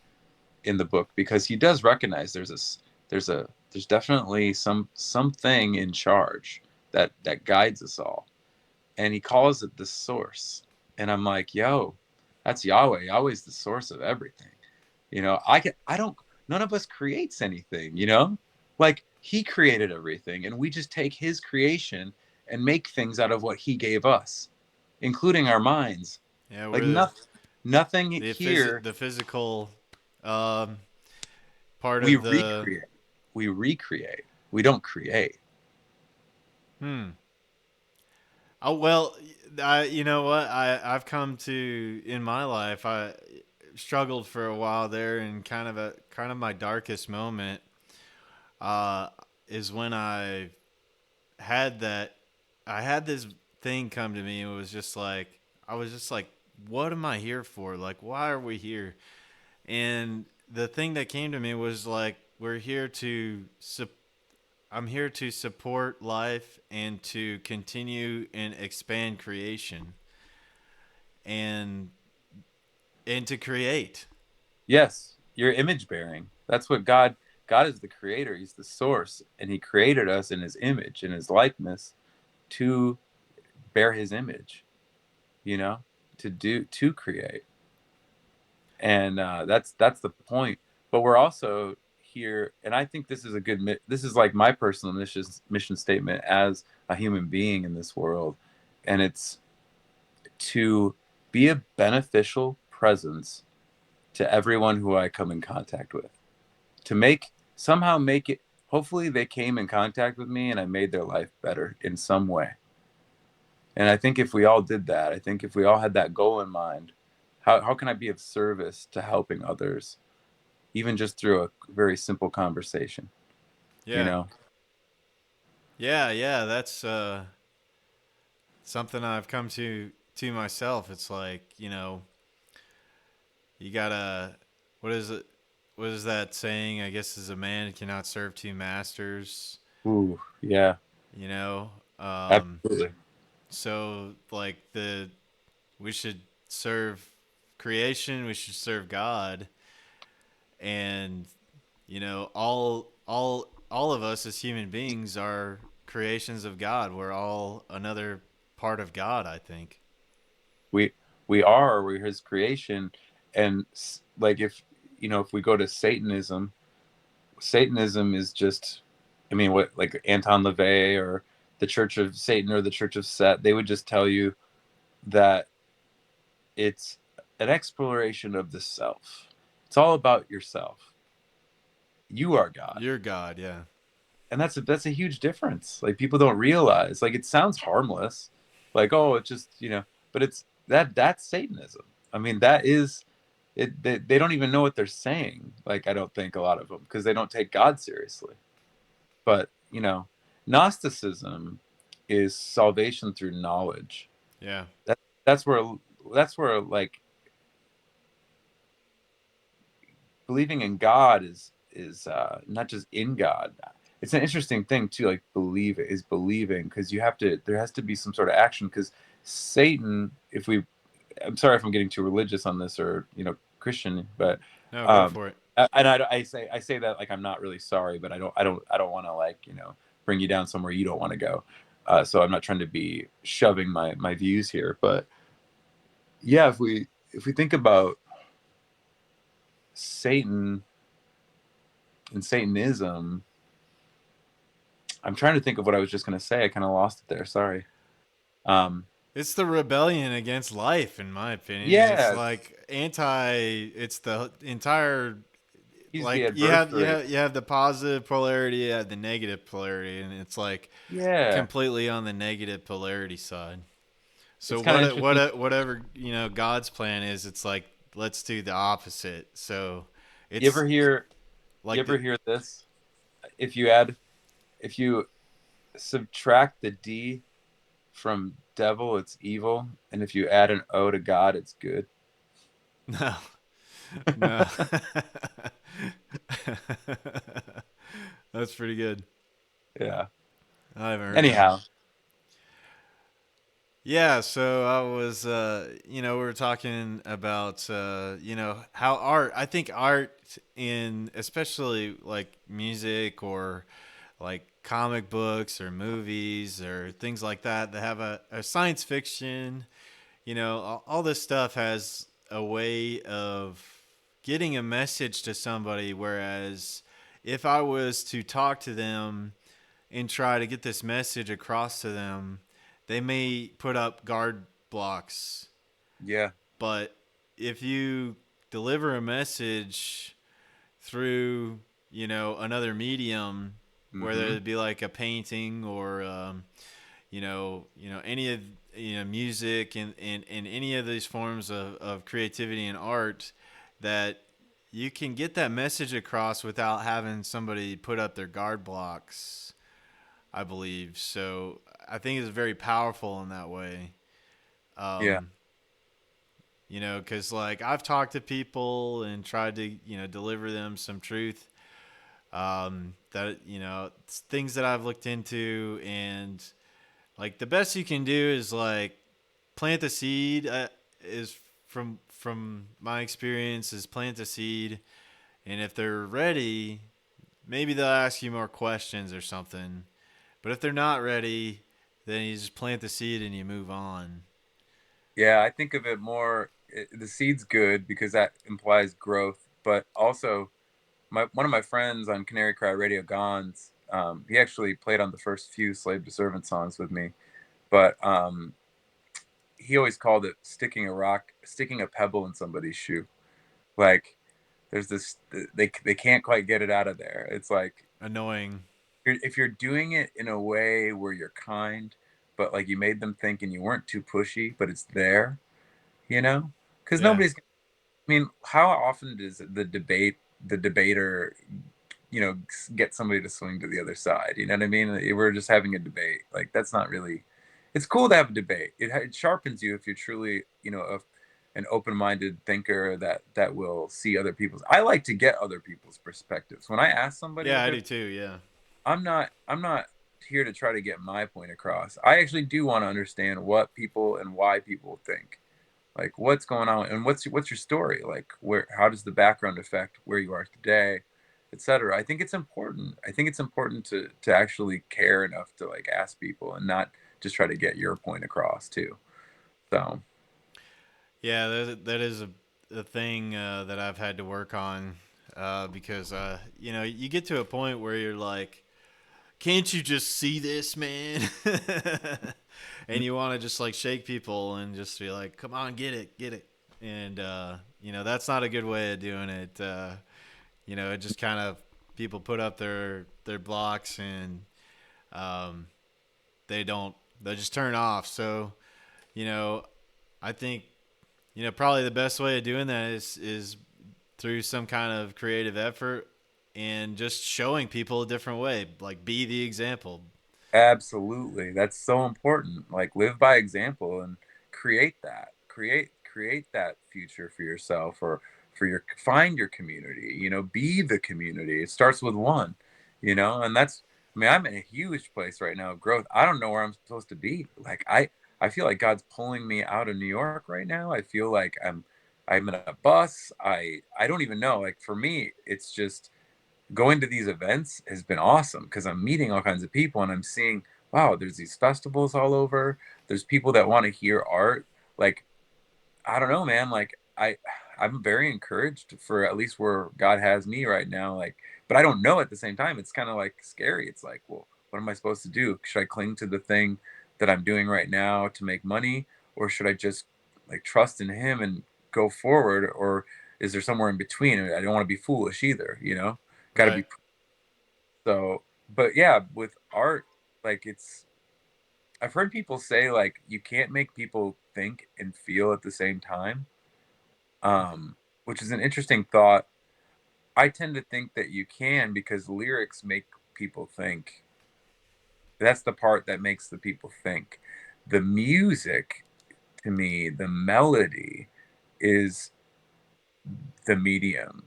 in the book, because he does recognize there's definitely something in charge that guides us all, and he calls it the source. And I'm like, yo, that's Yahweh. Yahweh's the source of everything. I don't, none of us creates anything, like he created everything, and we just take his creation and make things out of what he gave us, including our minds. Yeah, Like we're nothing here. the physical um, part we of the. recreate we recreate, we don't create. Hmm. Oh well, you know what I've come to in my life. I struggled for a while there, and kind of my darkest moment uh, is when had that I had this thing come to me. And it was just like I was just like, what am I here for? Like, why are we here? And the thing that came to me was like, we're here to I'm here to support life and to continue and expand creation and to create. Yes, you're image bearing. That's what God is the creator. He's the source, and he created us in his image, in his likeness, to bear his image, you know, to create. And that's the point. But we're also here, and I think this is this is like my personal mission statement as a human being in this world, and it's to be a beneficial presence to everyone who I come in contact with. To somehow make it, hopefully they came in contact with me and I made their life better in some way. And I think if we all did that, I think if we all had that goal in mind, how can I be of service to helping others, even just through a very simple conversation, you Yeah. know? Yeah, that's something I've come to myself. It's like, you gotta what is it what is that saying? I guess is a man cannot serve two masters, Ooh, yeah, you know? Um absolutely. so like we should serve creation, we should serve God, and all of us as human beings are creations of God. We're all another part of God, I think. We we're his creation, and like if we go to Satanism is just, I mean, what, like Anton LaVey or the Church of Satan or the Church of Set, they would just tell you that it's an exploration of the self. It's all about yourself. You are God. You're God, yeah. And that's a huge difference. Like people don't realize. Like it sounds harmless. Like, oh, it's just, but that's Satanism. I mean, that is it. They don't even know what they're saying. Like I don't think a lot of them, because they don't take God seriously. But Gnosticism is salvation through knowledge. Yeah. That that's where like believing in God is not just in God. It's an interesting thing too. Like believe is believing, because there has to be some sort of action. Because Satan, I'm sorry if I'm getting too religious on this, or Christian, but No, go um, for it. and I say that like I'm not really sorry, but I don't want to, like, bring you down somewhere you don't want to go. So I'm not trying to be shoving my views here, but yeah, if we think about Satan and Satanism, I'm trying to think of what I was just going to say. I kind of lost it there. Sorry. Um, It's the rebellion against life, in my opinion. It's yeah, like it's the entire, he's the like adversary. you have the positive polarity, you have the negative polarity, and it's like Yeah, completely on the negative polarity side. So it's kind of interesting. whatever, God's plan is, it's like let's do the opposite. So You it's ever hear you like ever hear this? If you add if you subtract the D from devil, it's evil, and if you add an O to God, it's good. no, no. That's pretty good. Yeah. I haven't heard that one. Anyhow, Yeah, so I was, we were talking about, how art, I think art in, especially like music or like comic books or movies or things like that have a science fiction, all this stuff has a way of getting a message to somebody. Whereas if I was to talk to them and try to get this message across to them, they may put up guard blocks. yeah. But if you deliver a message through, another medium, whether Mm-hmm. it be like a painting or, any of, music and any of these forms of creativity and art, that you can get that message across without having somebody put up their guard blocks, I believe. So I think it's very powerful in that way. Yeah. Um, because like I've talked to people and tried to, deliver them some truth, that, it's things that I've looked into. And like the best you can do is like plant the seed, is from my experience, is plant the seed. And if they're ready, maybe they'll ask you more questions or something. But if they're not ready, then you just plant the seed and you move on. Yeah, I think of it more. The seed's good because that implies growth, but also my one of my friends on Canary Cry Radio, Gons, he actually played on the first few Slave to Servant songs with me. But he always called it sticking a pebble in somebody's shoe. Like there's this, they can't quite get it out of there. It's like Annoying. if you're doing it in a way where you're kind, but like you made them think and you weren't too pushy, but it's there, you know, because Yeah. nobody's. I mean, how often does the debater, get somebody to swing to the other side? You know what I mean? We're just having a debate. Like that's not really. It's cool to have a debate. It sharpens you if you're truly, an open-minded thinker that will see other people's. I like to get other people's perspectives. When I ask somebody Yeah, what I they're, do too. Yeah. I'm not here to try to get my point across. I actually do want to understand what people and why people think, like what's going on and what's your story, like where, how does the background affect where you are today, etc. I think it's important to actually care enough to like ask people and not just try to get your point across too. So Yeah, that is a thing, that I've had to work on, because, you get to a point where you're like, can't you just see this, man? And you want to just like shake people and just be like, come on, get it. And, that's not a good way of doing it. It just kind of, people put up their blocks and, um, they just turn off. So, you know, I think, probably the best way of doing that is through some kind of creative effort and just showing people a different way. Like be the example. absolutely. That's so important. Like live by example and create that. Create that future for yourself or for your find your community, be the community. It starts with one, and that's I mean, I'm in a huge place right now of growth. I don't know where I'm supposed to be. Like I feel like God's pulling me out of New York right now. I feel like I'm in a bus. I don't even know. Like for me, it's just going to these events has been awesome because I'm meeting all kinds of people and I'm seeing, wow, there's these festivals all over. There's people that want to hear art. Like, I don't know, man. Like, I'm very encouraged for at least where God has me right now. Like, but I don't know at the same time. It's kind of like scary. It's like, well, what am I supposed to do? Should I cling to the thing that I'm doing right now to make money, or should I just like trust in Him and go forward, or is there somewhere in between? I don't want to be foolish either, Got to Right. be. So, but yeah, with art, like I've heard people say like you can't make people think and feel at the same time, which is an interesting thought. I tend to think that you can because lyrics make people think. That's the part that makes the people think. The music, to me, the melody is the medium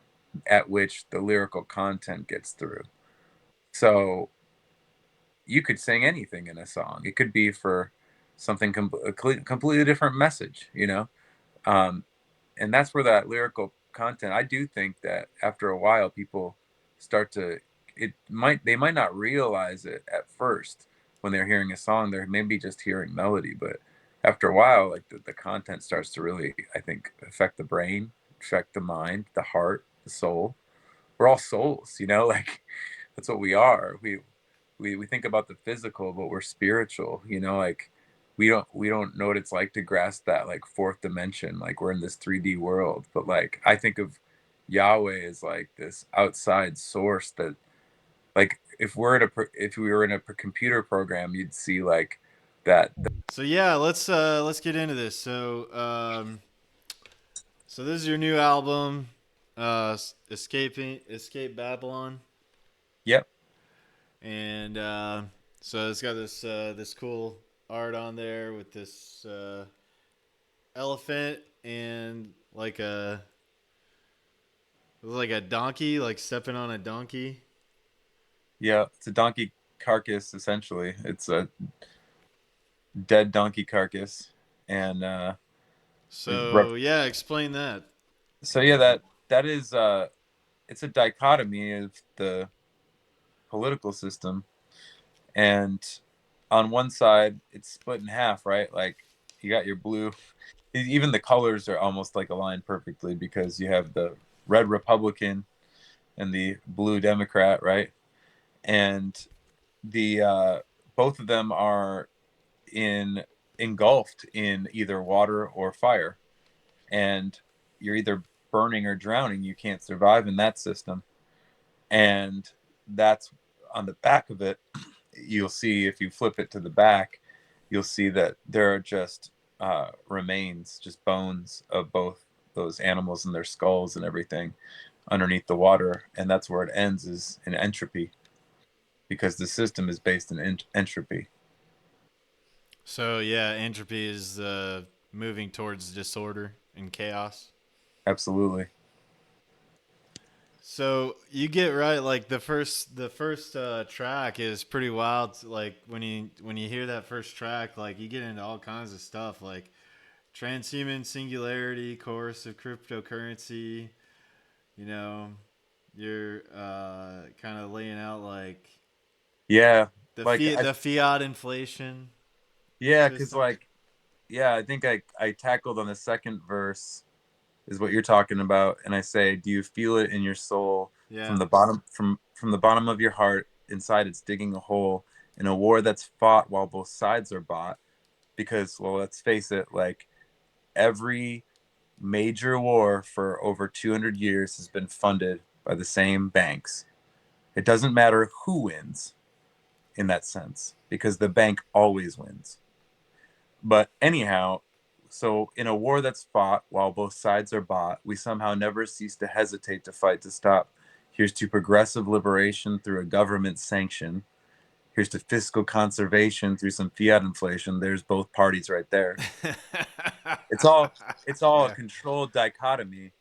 at which the lyrical content gets through. So you could sing anything in a song. It could be for something a completely different message, you know? Um, and that's where that lyrical content, I do think that after a while people start to, they might not realize it at first when they're hearing a song. They're maybe just hearing melody, but after a while, like the content starts to really, I think, affect the brain, affect the mind, the heart, the soul. We're all souls, you know, like that's what we are. We think about the physical, but we're spiritual, you know, like we don't know what it's like to grasp that like fourth dimension, like we're in this 3D world. But like I think of Yahweh as like this outside source that, like, if we were in a computer program, you'd see like that. So yeah, let's get into this. So this is your new album, Escape Babylon, Yep. and so it's got this cool art on there with this elephant and like a donkey, like stepping on a donkey. Yeah, it's a donkey carcass essentially. It's a dead donkey carcass, and So yeah, explain that. so yeah, that is it's a dichotomy of the political system. And on one side it's split in half, right? Like you got your blue, even the colors are almost like aligned perfectly because you have the red Republican and the blue Democrat, right? And the both of them are in engulfed in either water or fire, and you're either burning or drowning. You can't survive in that system. And that's on the back of it. You'll see, if you flip it to the back, you'll see that there are just remains, just bones of both those animals and their skulls and everything underneath the water. And that's where it ends, is in entropy, because the system is based in entropy. So yeah, entropy is moving towards disorder and chaos. Absolutely. So you get right, like the first track is pretty wild. Like when you hear that first track, like you get into all kinds of stuff, like transhuman singularity, coercive cryptocurrency. You know, you're kind of laying out like Yeah. Like I the fiat inflation yeah, because systems. like yeah, I think I tackled on the second verse is what you're talking about, and I say, do you feel it in your soul from Yeah. the bottom, from the bottom of your heart? Inside it's digging a hole in a war that's fought while both sides are bought. Because, well, let's face it, like every major war for over 200 years has been funded by the same banks. It doesn't matter who wins in that sense because the bank always wins. But anyhow, so in a war that's fought while both sides are bought, we somehow never cease to hesitate to fight to stop. Here's to progressive liberation through a government sanction. Here's to fiscal conservation through some fiat inflation. There's both parties right there. It's all it's all a Yeah. controlled dichotomy.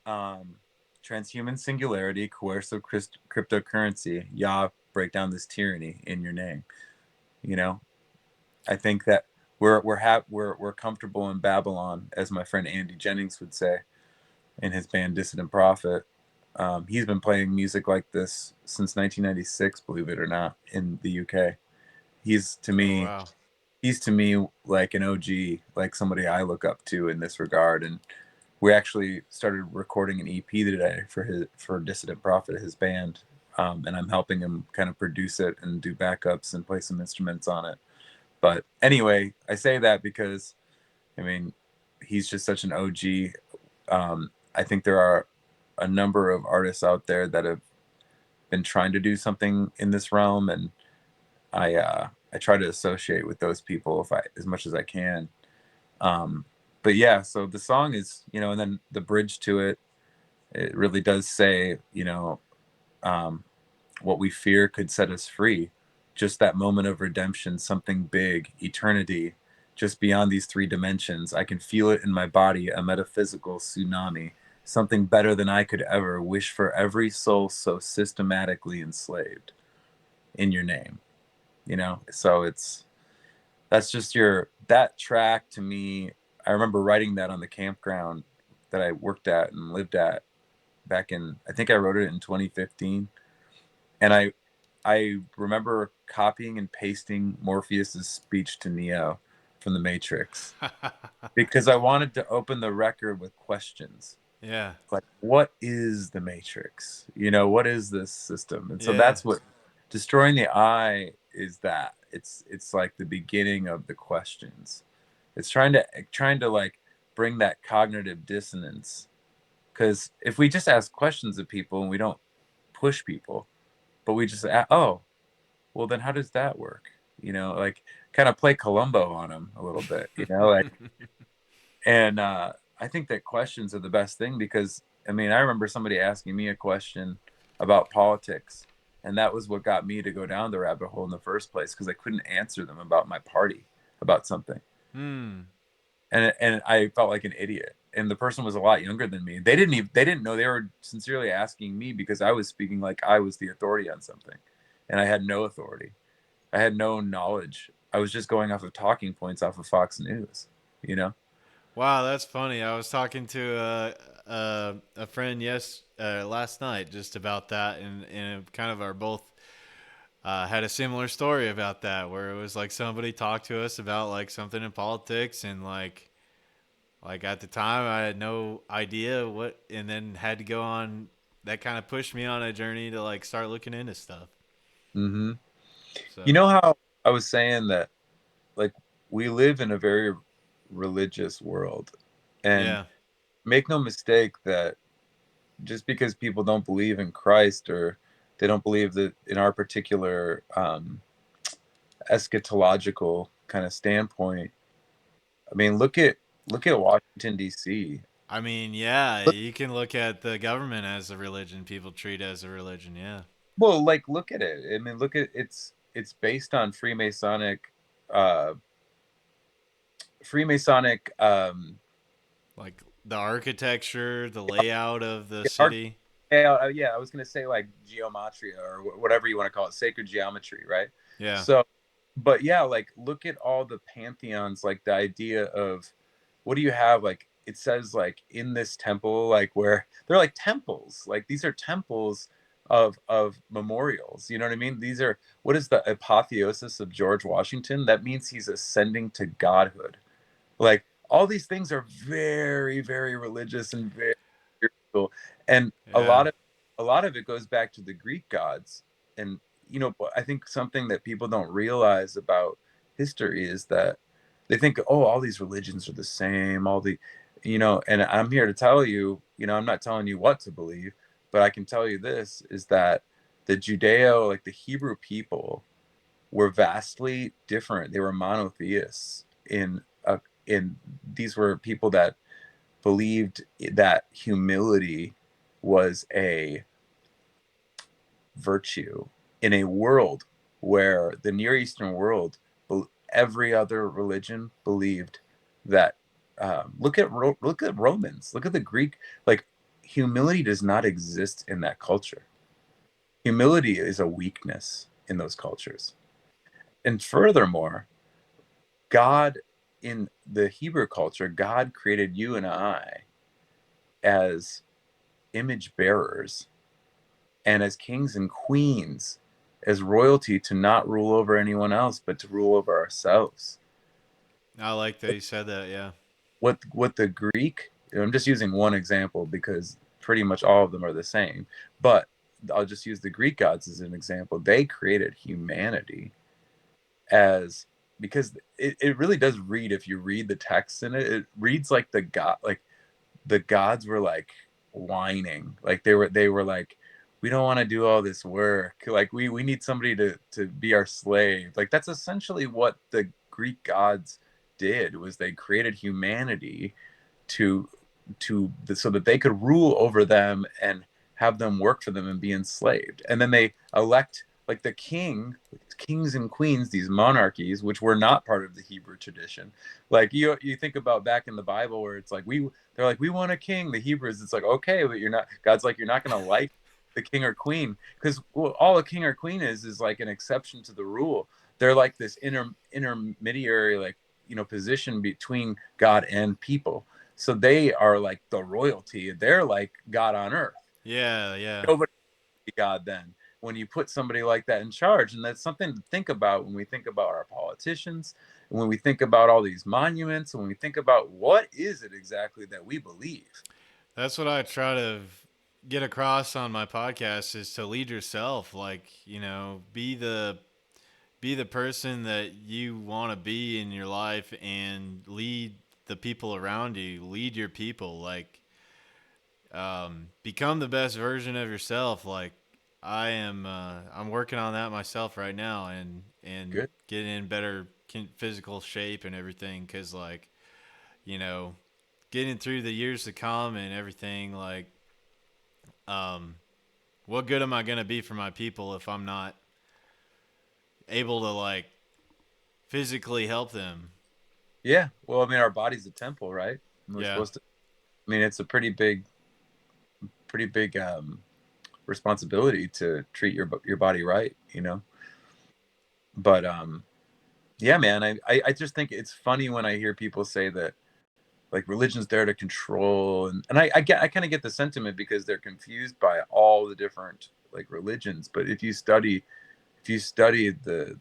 Um, Transhuman singularity, coercive cryptocurrency. Yah, break down this tyranny in your name. You know, I think that we're comfortable in Babylon, as my friend Andy Jennings would say in his band Dissident Prophet. He's been playing music like this since 1996, believe it or not, in the UK. He's to Oh me, wow. he's to me like an OG, like somebody I look up to in this regard. And we actually started recording an EP today for Dissident Prophet, his band, and I'm helping him kind of produce it and do backups and play some instruments on it. But anyway, I say that because I mean, he's just such an OG. I think there are a number of artists out there that have been trying to do something in this realm, and I try to associate with those people if I as much as I can. Um, but yeah, so the song is, and then the bridge to it, it really does say, um, what we fear could set us free. Just that moment of redemption, something big, eternity, just beyond these three dimensions. I can feel it in my body, a metaphysical tsunami, something better than I could ever wish for every soul so systematically enslaved in your name, So that's just that track to me. I remember writing that on the campground that I worked at and lived at back in, I think I wrote it in 2015. And I remember copying and pasting Morpheus's speech to Neo from the Matrix because I wanted to open the record with questions Yeah. like, what is the Matrix? What is this system? And so Yeah. that's what destroying the eye is. That it's like the beginning of the questions. It's trying to like bring that cognitive dissonance, because if we just ask questions of people and we don't push people, but we just oh, well, then how does that work? Like kind of play Columbo on them a little bit, like, and I think that questions are the best thing, because I mean, I remember somebody asking me a question about politics, and that was what got me to go down the rabbit hole in the first place, because I couldn't answer them about my party, about something. Hmm. And I felt like an idiot. And the person was a lot younger than me. They didn't know they were sincerely asking me because I was speaking like I was the authority on something, and I had no authority. I had no knowledge. I was just going off of talking points off of Fox News, you know? Wow, that's funny. I was talking to a friend last night just about that, and kind of our both had a similar story about that, where it was like somebody talked to us about like something in politics, and like at the time I had no idea what, and then had to go on. That kind of pushed me on a journey to like start looking into stuff. Hmm. You So know how I was saying that, like, we live in a very religious world, and yeah. make no mistake that just because people don't believe in Christ, or they don't believe that in our particular eschatological kind of standpoint. I mean, look at Washington D.C. I mean, yeah, Look, you can look at the government as a religion. People treat it as a religion. Yeah. well, like, look at it. I mean, look at it's based on uh, Freemasonic Like the architecture, the layout of the art. city. Yeah, I was gonna say like geometria, or whatever you want to call it, sacred geometry, right? Yeah. So, but yeah, like, look at all the pantheons, like the idea of, what do you have? Like, it says like in this temple, like, where they're like temples, like these are temples of memorials. You know what I mean? These are, what is the apotheosis of George Washington? That means he's ascending to godhood. Like, all these things are very, very religious and very spiritual, and a Yeah. lot of a lot of it goes back to the Greek gods. And I think something that people don't realize about history is that they think, oh, all these religions are the same, and I'm here to tell you, I'm not telling you what to believe, but I can tell you this is that like the Hebrew people were vastly different. They were monotheists in these were people that believed that humility was a virtue in a world where the Near Eastern world, every other religion believed that. Look at Romans. Look at the Greek. Like, humility does not exist in that culture. Humility is a weakness in those cultures. And furthermore, God, in the Hebrew culture, God created you and I as image bearers and as kings and queens, as royalty, to not rule over anyone else, but to rule over ourselves. I like that you said that. Yeah. What the Greek, I'm just using one example because pretty much all of them are the same, but I'll just use the Greek gods as an example. They created humanity as, because it really does read, if you read the text in it, it reads like the gods were like whining, like they were like, we don't want to do all this work. Like we need somebody to be our slave. Like that's essentially what the Greek gods did, was they created humanity to so that they could rule over them and have them work for them and be enslaved. And then they elect like the kings and queens, these monarchies, which were not part of the Hebrew tradition. Like you think about back in the Bible where it's like they're like, we want a king. The Hebrews, it's like, okay, but you're not. God's like, you're not going to like the king or queen, because all a king or queen is like an exception to the rule. They're like this intermediary, like, position between God and people. So they are like the royalty. They're like God on earth. Yeah, yeah. Nobody can be God then when you put somebody like that in charge. And that's something to think about when we think about our politicians, and when we think about all these monuments, and when we think about what is it exactly that we believe. That's what I try to get across on my podcast is to lead yourself. Like, be the person that you want to be in your life and lead the people around you. Lead your people. Like, become the best version of yourself. Like, I'm working on that myself right now, and Good. getting in better physical shape and everything. Cause like, you know, getting through the years to come and everything. Like, um, what good am I gonna be for my people if I'm not able to like physically help them? Yeah. Well, I mean, our body's a temple, right? And we're Yeah, supposed to. I mean, it's a pretty big responsibility to treat your body right. But yeah, man, I just think it's funny when I hear people say that like religion's there to control, and I kind of get the sentiment because they're confused by all the different like religions. But if you study the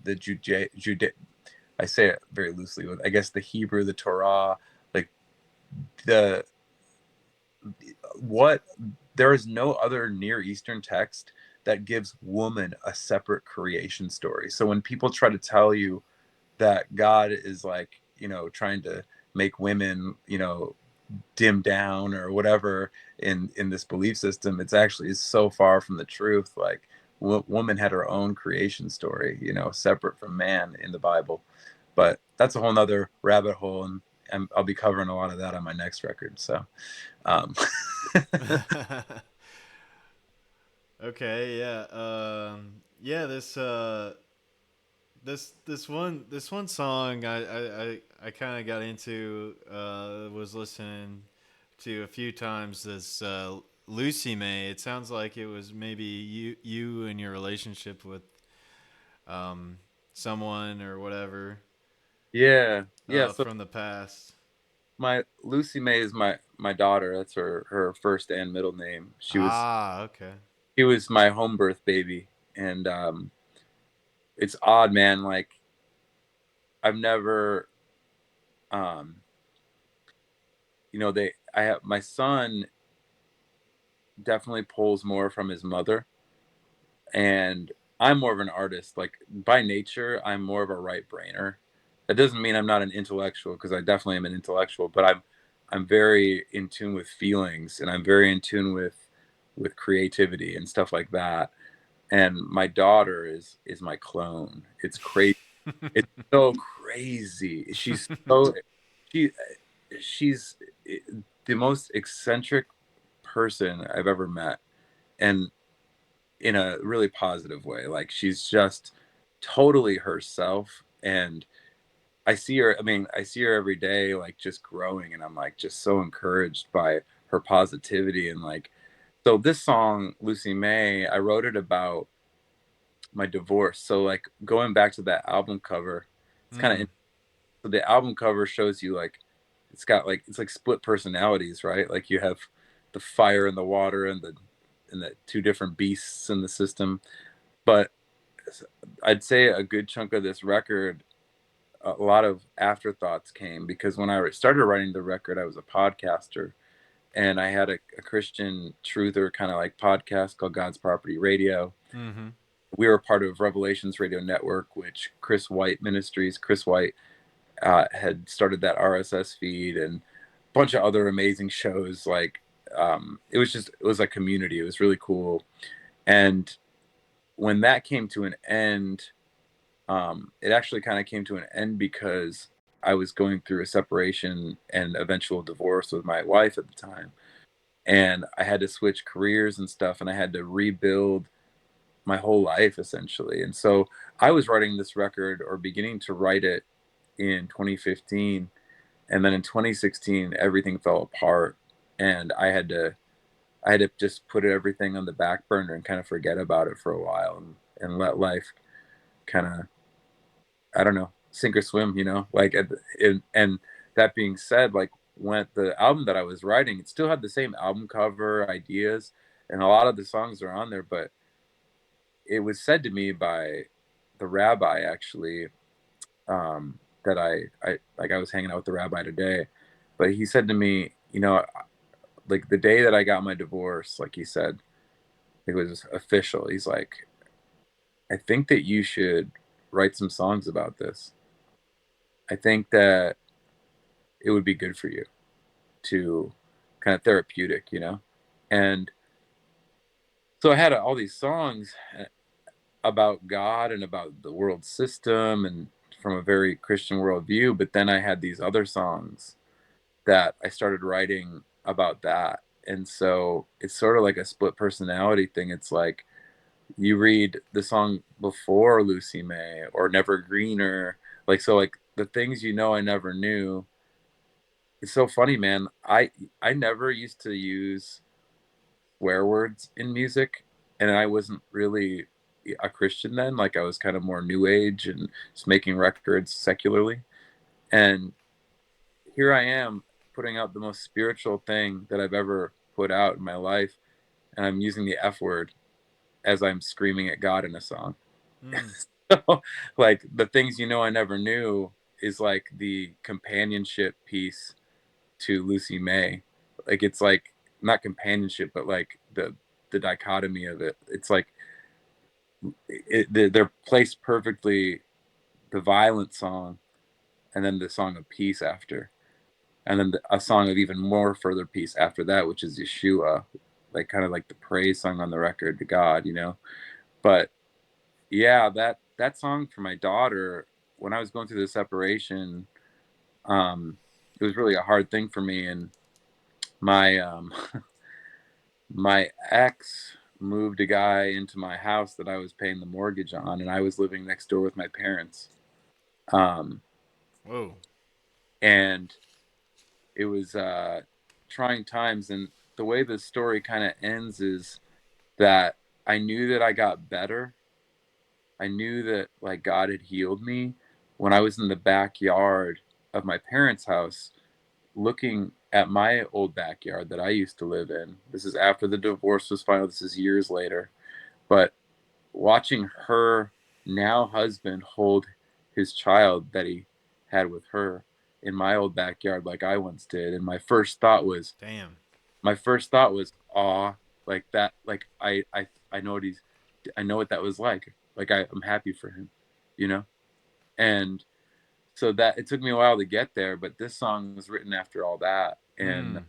Jude, I say it very loosely, with I guess the Hebrew, the Torah, like the what there is no other Near Eastern text that gives woman a separate creation story. So when people try to tell you that God is like, trying to make women, dim down or whatever in this belief system, it's so far from the truth. Like woman had her own creation story, separate from man in the Bible. But that's a whole nother rabbit hole, and I'll be covering a lot of that on my next record. So um okay, yeah. Yeah, this one song I kind of got into, was listening to a few times. This Lucy May. It sounds like it was maybe you and your relationship with um, someone or whatever, yeah, yeah. So from the past. my Lucy May is my daughter. That's her first and middle name. she was Ah, okay. she was my home birth baby. And it's odd, man. Like I've never, um, I have my son definitely pulls more from his mother, and I'm more of an artist. Like by nature, I'm more of a right brainer. That doesn't mean I'm not an intellectual, because I definitely am an intellectual, but I'm very in tune with feelings, and I'm very in tune with creativity and stuff like that. And my daughter is my clone. It's crazy. It's so crazy. She she's the most eccentric person I've ever met, and in a really positive way. Like she's just totally herself, and I see her every day, like just growing, and I'm like just so encouraged by her positivity. And like, so this song Lucy May, I wrote it about my divorce. So like going back to that album cover, it's kind of, Mm. so the album cover shows you like it's like split personalities, right? Like you have the fire and the water and the two different beasts in the system. But I'd say a good chunk of this record, a lot of afterthoughts came because when I started writing the record, I was a podcaster, and I had a Christian truther kind of like podcast called God's Property Radio. Mm-hmm. We were part of Revelations Radio Network, which Chris White Ministries, Chris White had started that RSS feed, and a bunch of other amazing shows. Like it was a community. It was really cool. And when that came to an end, it actually kind of came to an end because I was going through a separation and eventual divorce with my wife at the time. And I had to switch careers and stuff, and I had to rebuild my whole life essentially. And so I was writing this record or beginning to write it in 2015. And then in 2016, everything fell apart. And I had to just put everything on the back burner and kind of forget about it for a while and let life kind of, I don't know, sink or swim, like, and that being said, like when the album that I was writing, it still had the same album cover ideas and a lot of the songs are on there, but it was said to me by the rabbi actually, that I like I was hanging out with the rabbi today, but he said to me, like the day that I got my divorce, like he said, it was official. He's like, I think that you should write some songs about this. I think that it would be good for you to kind of therapeutic. And so I had all these songs about God and about the world system and from a very Christian worldview. But then I had these other songs that I started writing about that. And so it's sort of like a split personality thing. It's like you read the song before Lucy May or Never Greener, like so like the things I never knew. It's so funny, man. I never used to use swear words in music, and I wasn't really a Christian then. Like I was kind of more new age and just making records secularly. And here I am putting out the most spiritual thing that I've ever put out in my life, and I'm using the F word as I'm screaming at God in a song. Mm. So, like the things I never knew is like the companionship piece to Lucy May. Like it's like not companionship, but like the dichotomy of it. It's like they're placed perfectly. The violent song, and then the song of peace after, and then a song of even more further peace after that, which is Yeshua, like kind of like the praise song on the record to God. But yeah, that song for my daughter when I was going through the separation, it was really a hard thing for me, and my my ex moved a guy into my house that I was paying the mortgage on, and I was living next door with my parents. Um, Whoa. and it was trying times, and the way the story kind of ends is that I knew that I got better. I knew that like God had healed me when I was in the backyard of my parents' house looking at my old backyard that I used to live in. This is after the divorce was final. This is years later. But watching her now husband hold his child that he had with her in my old backyard like I once did, and Damn. my first thought was awe, like that, like I know I know what that was like I'm happy for him, you know. And so that it took me a while to get there, but this song was written after all that. And Mm.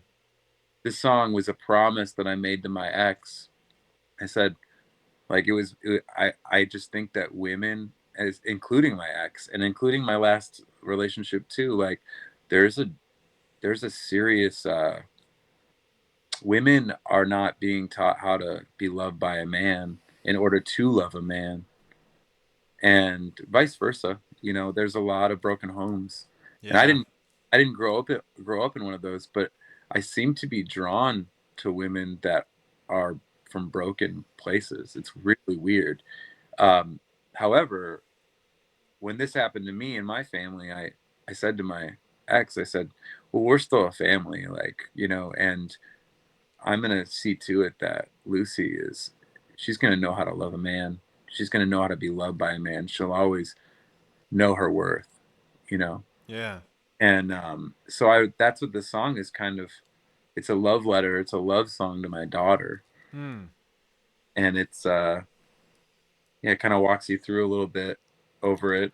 this song was a promise that I made to my ex. I said, like I just think that women, as including my ex and including my last relationship too, like there's a there's a serious women are not being taught how to be loved by a man in order to love a man, and vice versa. There's a lot of broken homes, and Yeah. I didn't grow up in one of those, but I seem to be drawn to women that are from broken places. It's really weird. Um, However, when this happened to me and my family, I said to my ex, I said, "Well, we're still a family, like and I'm gonna see to it that Lucy is, she's gonna know how to love a man. She's gonna know how to be loved by a man. She'll always know her worth, you know." Yeah. And so I that's what the song is kind of. It's a love letter. It's a love song to my daughter, Hmm. and it's yeah, it kind of walks you through a little bit over it.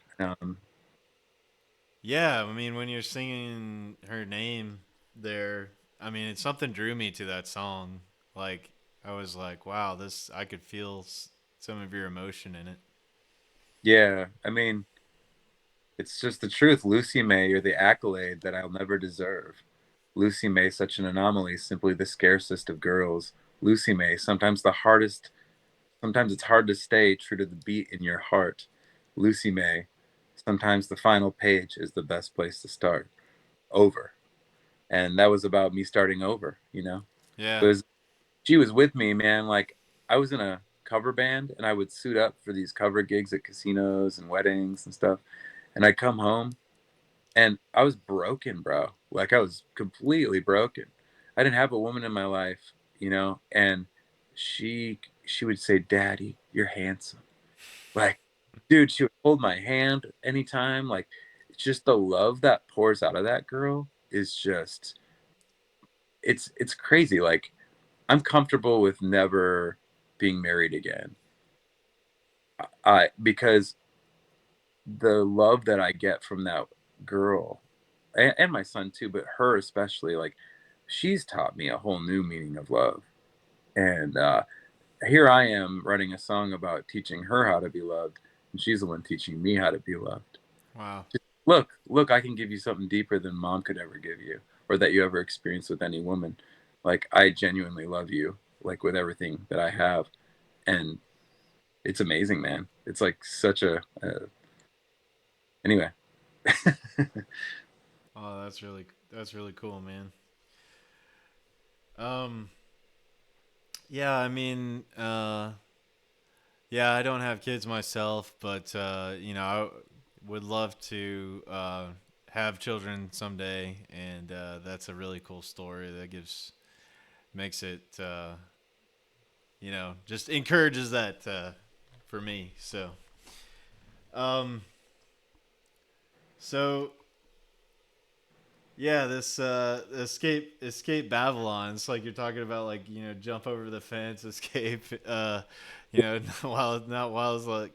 Yeah. I mean, when you're singing her name there, I mean, it's something drew me to that song. Like, I was like, wow, this I could feel some of your emotion in it. Yeah, I mean, it's just the truth. Lucy May, you're the accolade that I'll never deserve. Lucy May, such an anomaly, simply the scarcest of girls. Lucy May, sometimes it's hard to stay true to the beat in your heart. Lucy May, sometimes the final page is the best place to start. Over. And that was about me starting over, you know? It Yeah. was she was with me, man. Like I was in a cover band and I would suit up for these cover gigs at casinos and weddings and stuff. And I'd come home and I was broken, bro. Like I was completely broken. I didn't have a woman in my life, you know, and she would say, "Daddy, you're handsome." Like, dude, she would hold my hand anytime. Like, just the love that pours out of that girl is just it's crazy. Like, I'm comfortable with never being married again. I because the love that I get from that girl and my son too, but her especially, like she's taught me a whole new meaning of love. And here I am writing a song about teaching her how to be loved, and she's the one teaching me how to be loved. Wow. Just look, I can give you something deeper than mom could ever give you, or that you ever experienced with any woman. Like I genuinely love you, like with everything that I have, and it's amazing, man. It's like such a anyway. Oh, that's really cool, man. Um, yeah, I mean, yeah, I don't have kids myself, but you know, I would love to have children someday, and that's a really cool story that gives makes it you know, just encourages that for me. Um, so yeah, this escape Babylon. It's like you're talking about, like, you know, jump over the fence, escape. You know, while it's like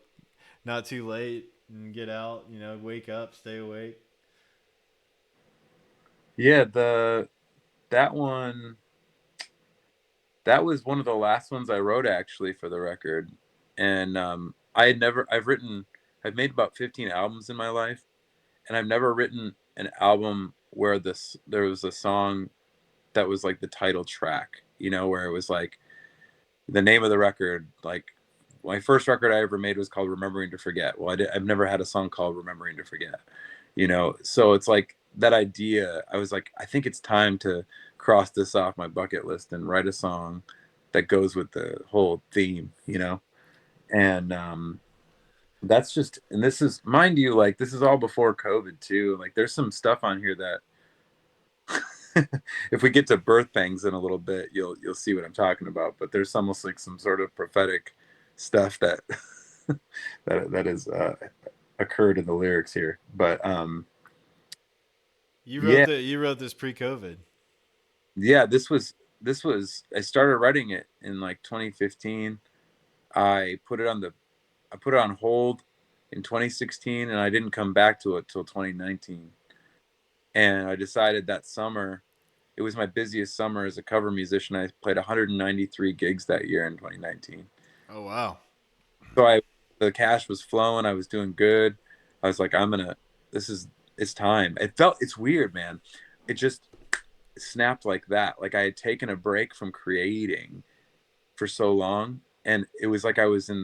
not too late, and get out. You know, wake up, stay awake. Yeah, the that one that was one of the last ones I wrote actually for the record. And I had never I've made about 15 albums in my life, and I've never written an album where this there was a song that was like the title track, you know, where it was like the name of the record. Like my first record I ever made was called Remembering to Forget. Well, I've never had a song called Remembering to Forget, you know. So it's like that idea. I was like, I think it's time to cross this off my bucket list and write a song that goes with the whole theme, you know. And that's just, and this is, mind you, like this is all before COVID too. Like there's some stuff on here that if we get to birth pangs in a little bit, you'll see what I'm talking about. But there's almost like some sort of prophetic stuff that that is occurred in the lyrics here. But yeah, You wrote this pre-COVID. yeah, this was I started writing it in like 2015. I put it on the I put it on hold in 2016, and I didn't come back to it till 2019. And I decided that summer, it was my busiest summer as a cover musician. I played 193 gigs that year in 2019. Oh wow. So the cash was flowing. I was doing good. I was like, I'm gonna. This is it's time. It's weird, man. It just snapped like that. Like I had taken a break from creating for so long, and it was like I was in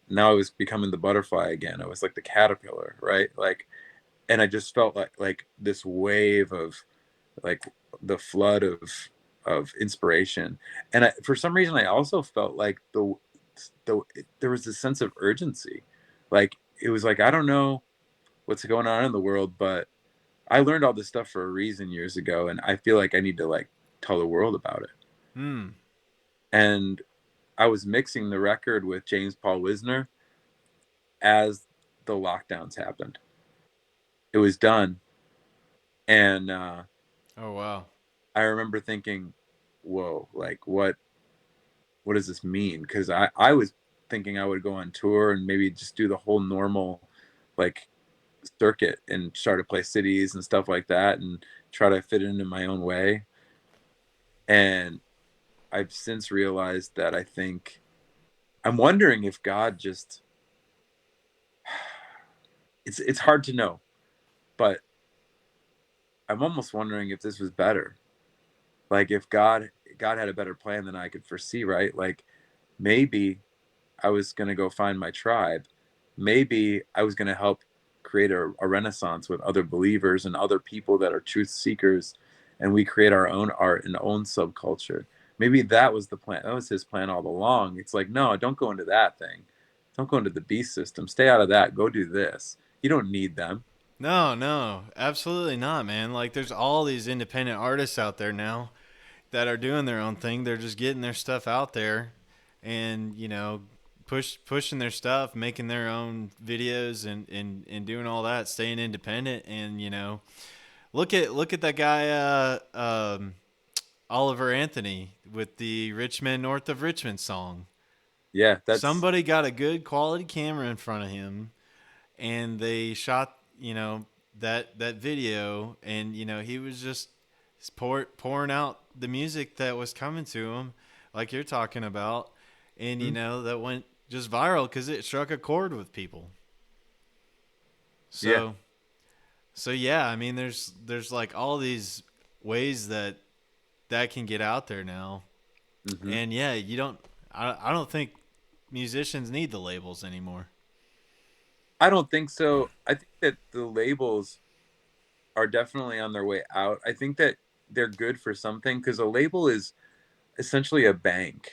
now I was becoming the butterfly again. I was like the caterpillar, right? Like, and I just felt like this wave of like the flood of inspiration. And for some reason I also felt like the there was this sense of urgency. Like it was like I don't know what's going on in the world, but I learned all this stuff for a reason years ago, and I feel like I need to like tell the world about it. Hmm. And I was mixing the record with James Paul Wisner as the lockdowns happened. It was done, and Oh wow. I remember thinking, "Whoa! Like what does this mean?" Because I was thinking I would go on tour and maybe just do the whole normal like circuit and try to play cities and stuff like that and try to fit it in my own way. And I've since realized that I think I'm wondering if God just it's hard to know, but I'm almost wondering if this was better. Like if God had a better plan than I could foresee, right? Like maybe I was going to go find my tribe. Maybe I was going to help create a renaissance with other believers and other people that are truth seekers, and we create our own art and own subculture. Maybe that was the plan. That was his plan all along. It's like, no, don't go into that thing. Don't go into the beast system. Stay out of that. Go do this. You don't need them. No, no, absolutely not, man. Like, there's all these independent artists out there now that are doing their own thing. They're just getting their stuff out there, and pushing their stuff, making their own videos, and doing all that, staying independent. And look at that guy, Oliver Anthony, with the "Rich Men North of Richmond" song. Yeah, that's Somebody got a good quality camera in front of him, and they shot that video, and he was just pouring out the music that was coming to him, like you're talking about, and hmm, that went just viral because it struck a chord with people. yeah. So yeah, I mean, there's like all these ways that can get out there now. Hmm. And yeah, I don't think musicians need the labels anymore. I don't think so. I think that the labels are definitely on their way out. I think that they're good for something because a label is essentially a bank.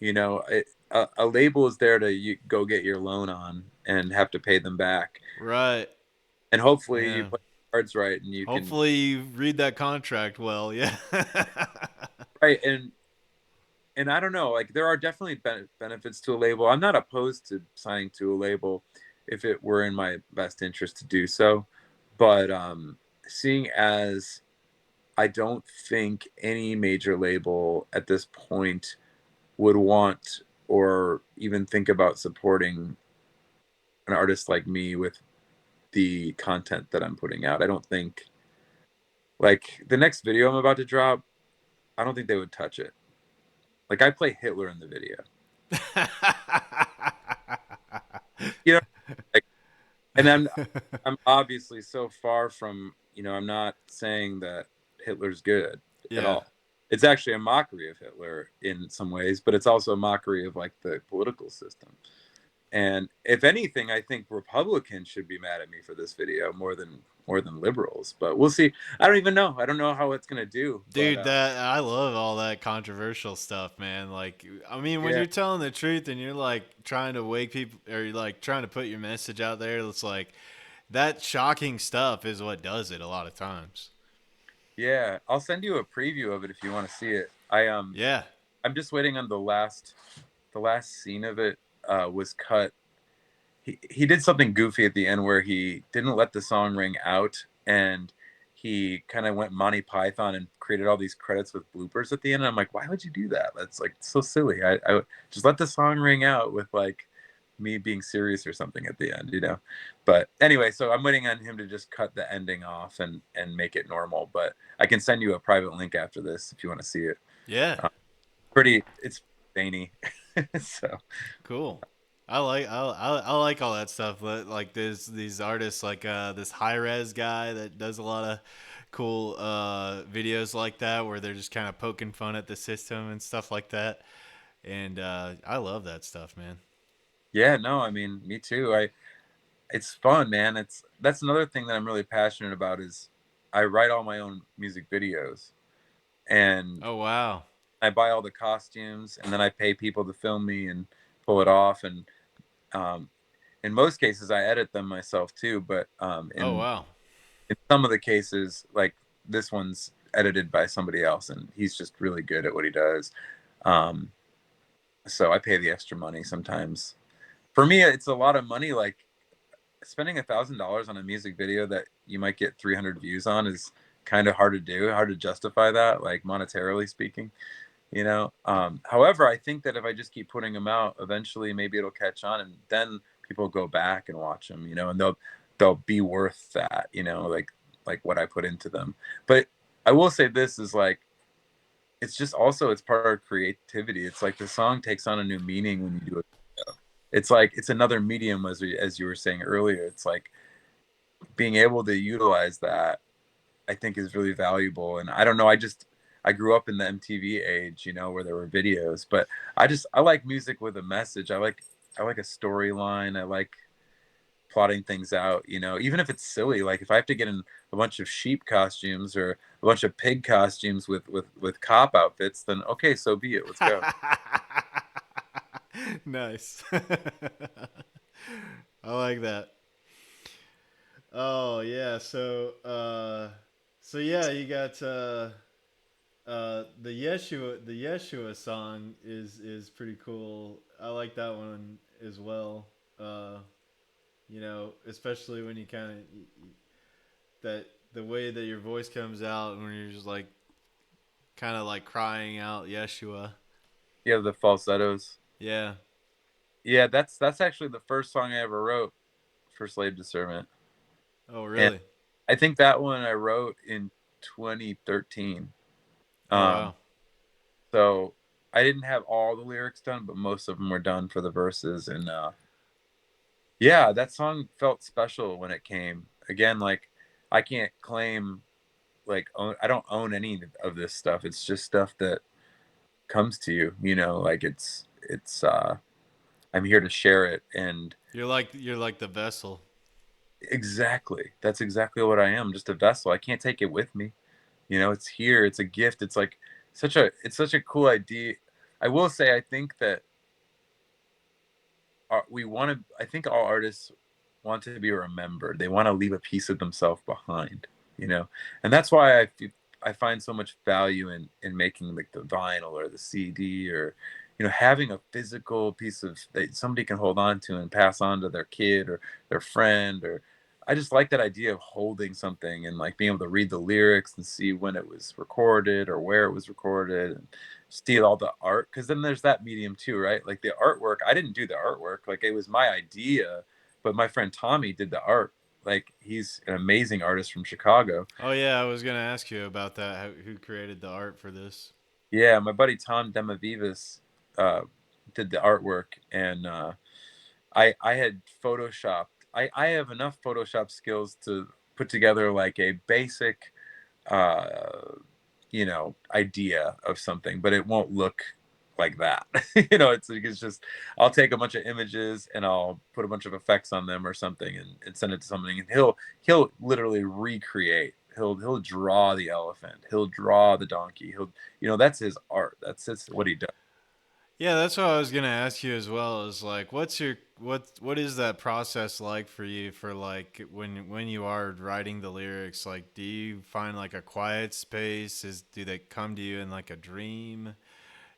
A label is there to go get your loan on and have to pay them back. Right. And hopefully you Yeah. play the cards right and you can, Hopefully you read that contract well. Yeah. right. And I don't know, like there are definitely benefits to a label. I'm not opposed to signing to a label if it were in my best interest to do so. But seeing as I don't think any major label at this point would want or even think about supporting an artist like me with the content that I'm putting out. I don't think like the next video I'm about to drop, I don't think they would touch it. Like I play Hitler in the video. You know, like and I'm obviously so far from, I'm not saying that Hitler's good at Yeah. all. It's actually a mockery of Hitler in some ways, but it's also a mockery of like the political system. And if anything, I think Republicans should be mad at me for this video more than liberals. But we'll see. I don't even know. I don't know how it's gonna do. But Dude, that I love all that controversial stuff, man. Like, I mean, when yeah, you're telling the truth and you're like trying to wake people, or you're like trying to put your message out there, it's like that shocking stuff is what does it a lot of times. yeah. I'll send you a preview of it if you want to see it. Yeah. I'm just waiting on the last scene of it was cut. He did something goofy at the end where he didn't let the song ring out, and he kind of went Monty Python and created all these credits with bloopers at the end. And I'm like, why would you do that? That's like so silly. I would just let the song ring out with like me being serious or something at the end. But anyway, so I'm waiting on him to just cut the ending off and make it normal. But I can send you a private link after this if you want to see it. Yeah. It's zany. So Cool. I like all that stuff. Like there's these artists like this high res guy that does a lot of cool videos like that where they're just kind of poking fun at the system and stuff like that. And I love that stuff, man. yeah, no, I mean, me too. It's fun, man. That's another thing that I'm really passionate about is I write all my own music videos and Oh wow. I buy all the costumes and then I pay people to film me and pull it off and um, in most cases I edit them myself too, but Oh in wow. in some of the cases like this one's edited by somebody else and he's just really good at what he does. Um, so I pay the extra money sometimes. For me, it's a lot of money. Like spending $1,000 on a music video that you might get 300 views on is kind of hard to do, hard to justify that, like monetarily speaking. However, I think that if I just keep putting them out, eventually maybe it'll catch on, and then people go back and watch them, and they'll be worth that, like what I put into them. But I will say this is like it's just also it's part of creativity. It's like the song takes on a new meaning when you do it. It's like it's another medium, as you were saying earlier. It's like being able to utilize that, I think, is really valuable. And I don't know, I grew up in the MTV age, where there were videos, but I like music with a message. I like a storyline. I like plotting things out, even if it's silly. Like if I have to get in a bunch of sheep costumes or a bunch of pig costumes with cop outfits, then okay, so be it. Let's go. Nice. I like that. Oh yeah, so yeah, you got the Yeshua song is pretty cool. I like that one as well. Uh, especially when you kind of that the way that your voice comes out when you're just like kind of like crying out Yeshua. Yeah, the falsettos. Yeah. Yeah, that's actually the first song I ever wrote for Slave to Servant. Oh And really? I think that one I wrote in 2013. Oh Um, wow. so I didn't have all the lyrics done, but most of them were done for the verses. And yeah, that song felt special when it came. Again, like I can't claim I don't own any of this stuff. It's just stuff that comes to you, like it's I'm here to share it. And You're like the vessel. exactly, that's exactly what I am, just a vessel. I can't take it with me. It's here, it's a gift. It's like it's such a cool idea. I will say, I think that we want to I think all artists want to be remembered. They want to leave a piece of themselves behind, you know and that's why I find so much value in making like the vinyl or the CD, or having a physical piece of that somebody can hold on to and pass on to their kid or their friend. Or I just like that idea of holding something and like being able to read the lyrics and see when it was recorded or where it was recorded, and see all the art, because then there's that medium too, right? Like the artwork, I didn't do the artwork, like it was my idea, but my friend Tommy did the art. Like he's an amazing artist from Chicago. Oh yeah, I was gonna ask you about that. Who created the art for this? Yeah, my buddy Tom Demavivis uh, did the artwork. And I had photoshopped. I have enough Photoshop skills to put together like a basic uh, idea of something, but it won't look like that. It's just I'll take a bunch of images and I'll put a bunch of effects on them or something, and send it to something, and he'll literally recreate. He'll draw the elephant. He'll draw the donkey. That's his art. What he does. Yeah, that's what I was gonna ask you as well. Is like, what is that process like for you for like when you are writing the lyrics? Like, do you find like a quiet space? Do they come to you in like a dream?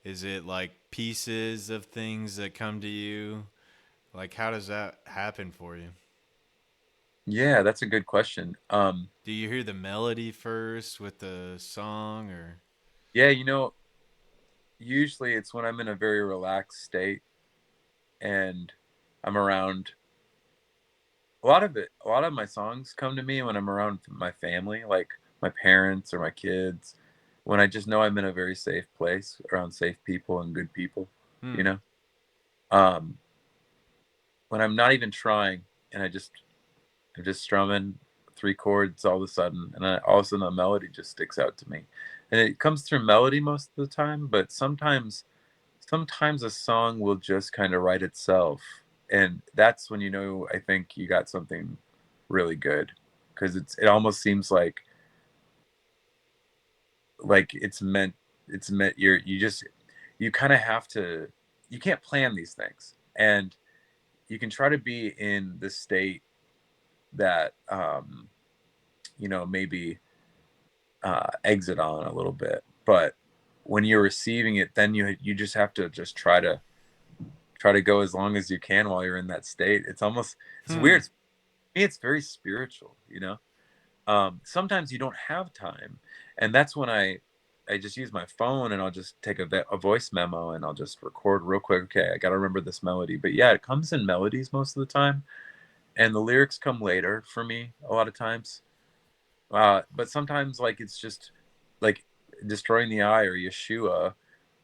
Is it like pieces of things that come to you? Like, how does that happen for you? Yeah, that's a good question. Do you hear the melody first with the song, or? Yeah, usually it's when I'm in a very relaxed state and I'm around a lot of my songs come to me when I'm around my family, like my parents or my kids, when I just know I'm in a very safe place around safe people and good people, you Hmm. know? Um, when I'm not even trying and I'm just strumming three chords all of a sudden, and all of a sudden a melody just sticks out to me. And it comes through melody most of the time, but sometimes a song will just kind of write itself. And that's when I think you got something really good, because it almost seems like it's meant you kind of have to, you can't plan these things, and you can try to be in the state that maybe exit on a little bit, but when you're receiving it, then you just have to just try to go as long as you can while you're in that state. It's Hmm. weird. It's very spiritual. Sometimes you don't have time, and that's when I just use my phone, and I'll just take a voice memo, and I'll just record real quick. Okay, I got to remember this melody. But yeah, it comes in melodies most of the time, and the lyrics come later for me a lot of times. But sometimes, like, it's just like Destroying the Eye or Yeshua,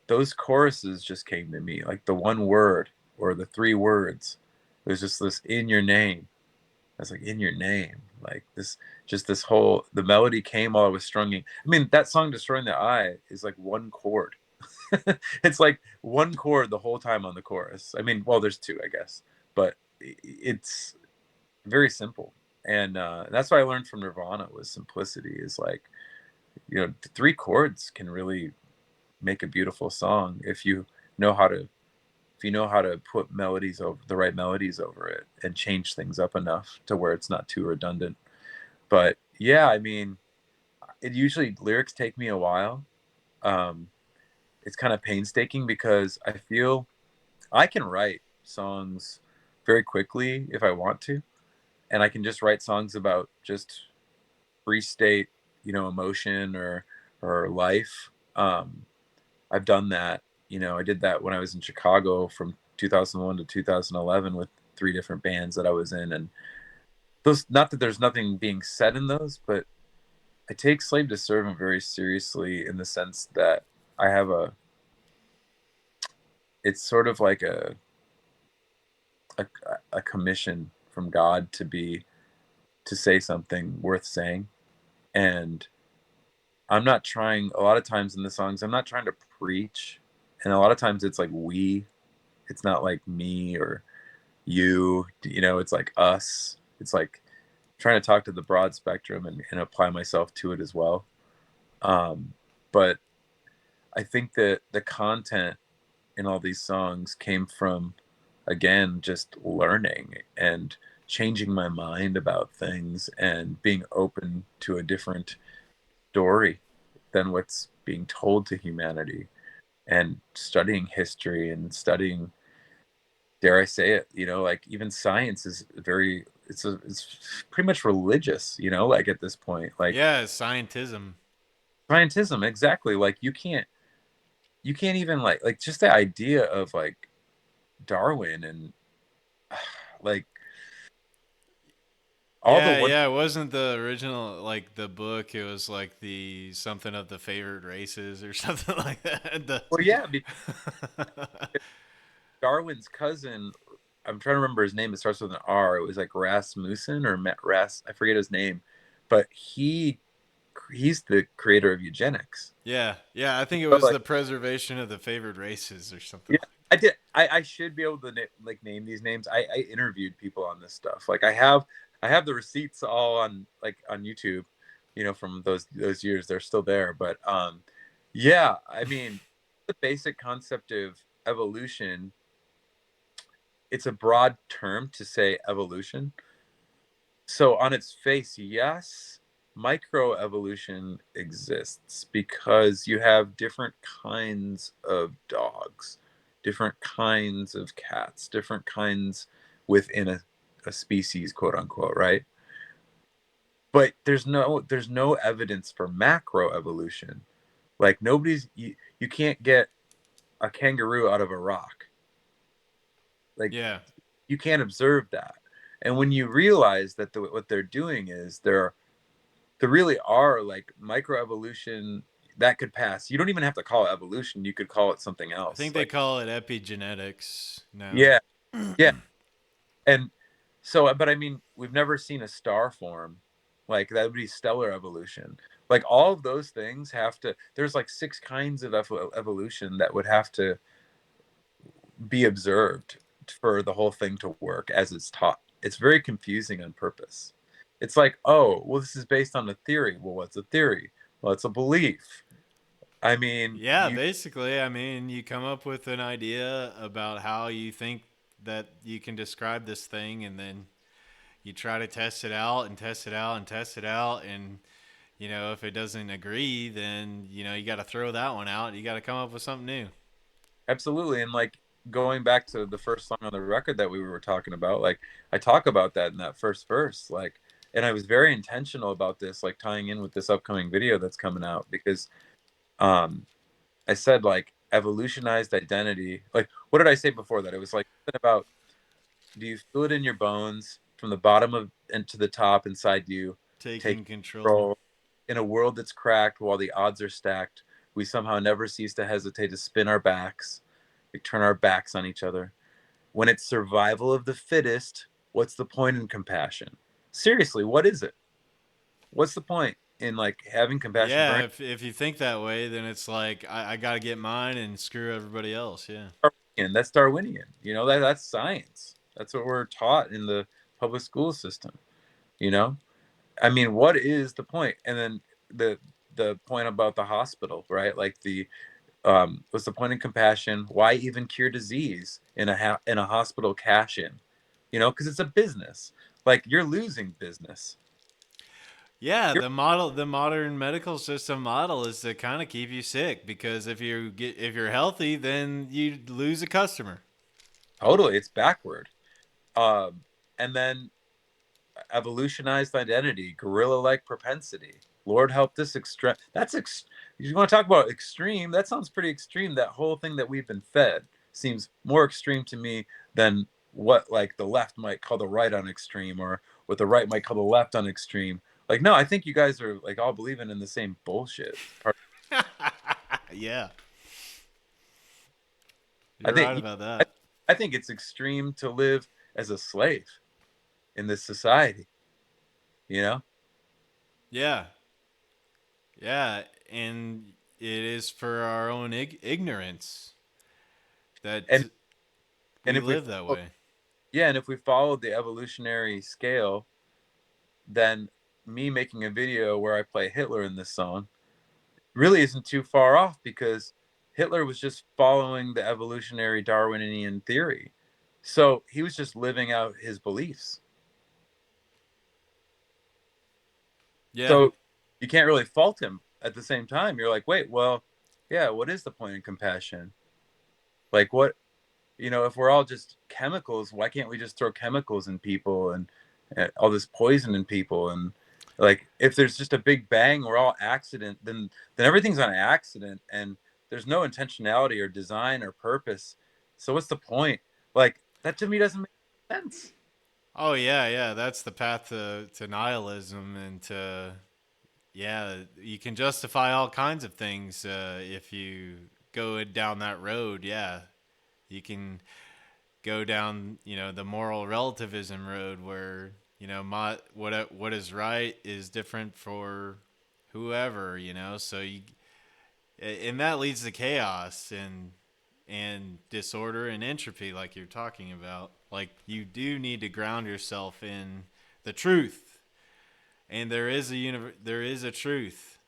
those choruses just came to me, like the one word or the three words. It was just this in your name. I was like, in your name, like this, just this whole, the melody came while I was strumming. I mean, that song Destroying the Eye is like one chord. It's like one chord the whole time on the chorus. I mean, well, there's two, I guess, but it's very simple. And that's what I learned from Nirvana was simplicity is like, three chords can really make a beautiful song if you know how to put melodies over the right melodies over it and change things up enough to where it's not too redundant. But yeah, I mean, it usually lyrics take me a while. Um, it's kind of painstaking because I feel I can write songs very quickly if I want to, and I can just write songs about just free state, emotion or life. I've done that. I did that when I was in Chicago from 2001 to 2011 with three different bands that I was in, and those. Not that there's nothing being said in those, but I take Slave to Servant very seriously in the sense that I have a. It's sort of like a a commission from God to say something worth saying, and I'm not trying. A lot of times in the songs, I'm not trying to preach, and a lot of times it's like we. It's not like me or you. It's like us. It's like trying to talk to the broad spectrum and apply myself to it as well. But I think that the content in all these songs came from, again, just learning and changing my mind about things and being open to a different story than what's being told to humanity and studying history and studying, dare I say it, like even science is it's pretty much religious, like at this point, like Yeah, scientism. scientism, exactly. Like you can't even like just the idea of like Darwin and like all the Yeah, work. yeah, it wasn't the original like the book. It was like the something of the favored races or something like that. Well, yeah, because Darwin's cousin, I'm trying to remember his name. It starts with an R. It was like Rasmussen or Ras. I forget his name, but he's the creator of eugenics. Yeah, yeah, I think it So was like, the preservation of the favored races or something. yeah, I did. I should be able to like name these names. I interviewed people on this stuff. Like I have the receipts all on like on YouTube, from those years. They're still there. But yeah, I mean, the basic concept of evolution, it's a broad term to say evolution. So on its face, yes, microevolution exists because you have different kinds of dogs, different kinds of cats, different kinds within a species, quote unquote, right? But there's no evidence for macroevolution. Like you can't get a kangaroo out of a rock. Like Yeah, you can't observe that. And when you realize that what they're doing is there really are like microevolution that could pass. You don't even have to call it evolution. You could call it something I think else. they Like, call it epigenetics now. yeah, yeah. And so, but I mean, we've never seen a star form. Like that would be stellar evolution. Like all of those things have to, there's like six kinds of evolution that would have to be observed for the whole thing to work as it's taught. It's very confusing on purpose. It's like, oh, well, this is based on a theory. Well, what's a theory? Well, it's a belief. I mean, Yeah, basically, I mean, you come up with an idea about how you think that you can describe this thing, and then you try to test it out and test it out and test it out. And, if it doesn't agree, then, you got to throw that one out. You got to come up with something new. absolutely. And like going back to the first song on the record that we were talking about, like I talk about that in that first verse, like, and I was very intentional about this, like tying in with this upcoming video that's coming out because um I said like evolutionized identity. Like, what did I say before that? It was like something about, do you feel it in your bones from the bottom of and to the top inside you? Take Taking control. control. in a world that's cracked while the odds are stacked, we somehow never cease to hesitate to spin our backs, we turn our backs on each other. When it's survival of the fittest, what's the point in compassion? Seriously, what is it? What's the point in like having compassion for Yeah, if you think that way, then it's like I got to get mine and screw everybody else. Yeah. Darwinian? That's Darwinian. That's science. That's what we're taught in the public school system. You know, I mean, what is the point? And then the the point about the hospital, right? Like the what's the point in compassion? Why even cure disease in in a hospital cash in? Because it's a business. Like you're losing business. Yeah, You're the modern medical system model is to kind of keep you sick because if you're healthy, then you lose a customer. totally it's backward. And then evolutionized identity, gorilla-like propensity. Lord help this extreme. You want to talk about extreme? That sounds pretty extreme. That whole thing that we've been fed seems more extreme to me than what like the left might call the right on extreme, or what the right might call the left on extreme. Like, no, I think you guys are like all believing in the same bullshit. Yeah, I you're right think about I, that. I think it's extreme to live as a slave in this society. You know, Yeah, yeah, and it is for our own ignorance that and and we if we live that way. yeah, and if we followed the evolutionary scale, then me making a video where I play Hitler in this song really isn't too far off, because Hitler was just following the evolutionary Darwinian theory. So he was just living out his beliefs. Yeah, So you can't really fault him at the same time. You're like, wait, well, yeah, what is the point in compassion? Like, what, if we're all just chemicals, why can't we just throw chemicals in people, and all this poison in people? And like, if there's just a big bang, we're all accident, then everything's on accident, and there's no intentionality or design or purpose. So what's the point? Like, that to me doesn't make sense. oh yeah, yeah. That's the path to nihilism and to yeah. You can justify all kinds of things if you go down that road. Yeah, you can go down the moral relativism road where what is right is different for whoever. So you and that leads to chaos and disorder and entropy like you're talking about. Like you do need to ground yourself in the truth, and there is a truth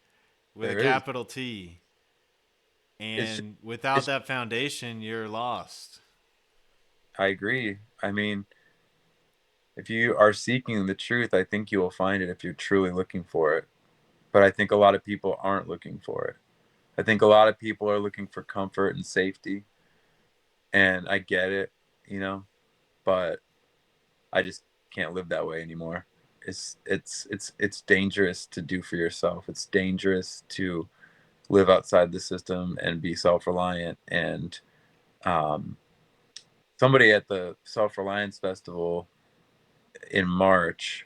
with a There is. capital T, It's just, and without it's. that foundation you're lost. I agree. I mean, if you are seeking the truth, I think you will find it if you're truly looking for it. But I think a lot of people aren't looking for it. I think a lot of people are looking for comfort and safety, and I get it, you know, but I just can't live that way anymore. It's dangerous to do for yourself. It's dangerous to live outside the system and be self-reliant. And um, somebody at the Self Reliance Festival in March,